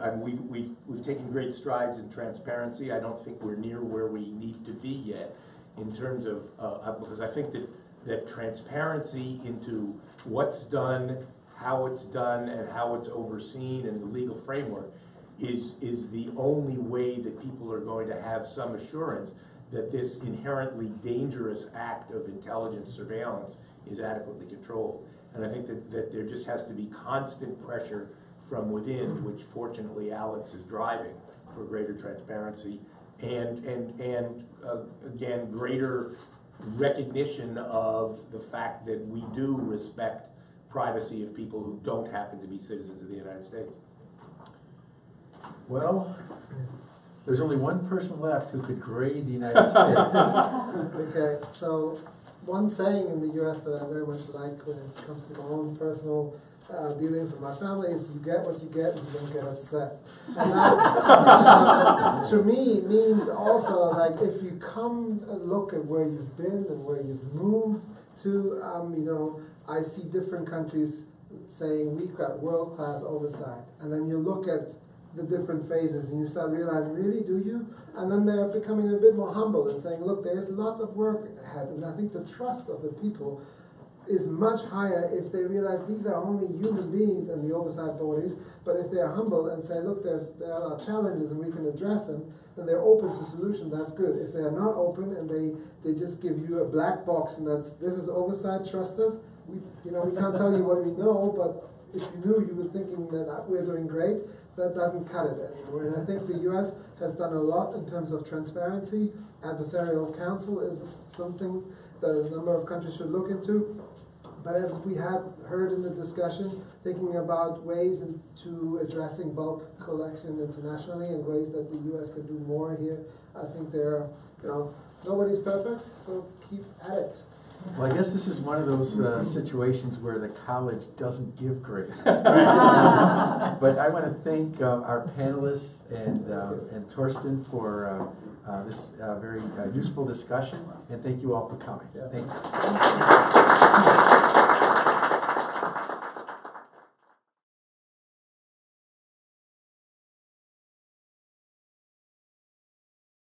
we've taken great strides in transparency. I don't think we're near where we need to be yet in terms of, because I think that transparency into what's done, how it's done, and how it's overseen in the legal framework is the only way that people are going to have some assurance that this inherently dangerous act of intelligence surveillance is adequately controlled. And I think that there just has to be constant pressure from within, which fortunately Alex is driving for greater transparency and again, greater recognition of the fact that we do respect privacy of people who don't happen to be citizens of the United States. Well, There's only one person left who could grade the United States. Okay, so one saying in the U.S. that I very much like when it comes to my own personal dealings with my family is you get what you get and you don't get upset. And that, to me, means also like if you come and look at where you've been and where you've moved to, I see different countries saying we've got world-class oversight. And then you look at the different phases and you start realizing, really, do you? And then they're becoming a bit more humble and saying, look, there's lots of work ahead. And I think the trust of the people is much higher if they realize these are only human beings and the oversight bodies, but if they're humble and say, look, there are challenges and we can address them, then they're open to solution, that's good. If they're not open and they just give you a black box and this is oversight, trust us, we can't tell you what we know, but if you knew, you were thinking that we're doing great, that doesn't cut it anymore. And I think the US has done a lot in terms of transparency. Adversarial counsel is something that a number of countries should look into. But as we had heard in the discussion, thinking about ways into addressing bulk collection internationally and ways that the US can do more here, I think nobody's perfect, so keep at it. Well, I guess this is one of those situations where the college doesn't give grades. But I want to thank our panelists and Thorsten for this very useful discussion, and thank you all for coming. Yeah. Thank you.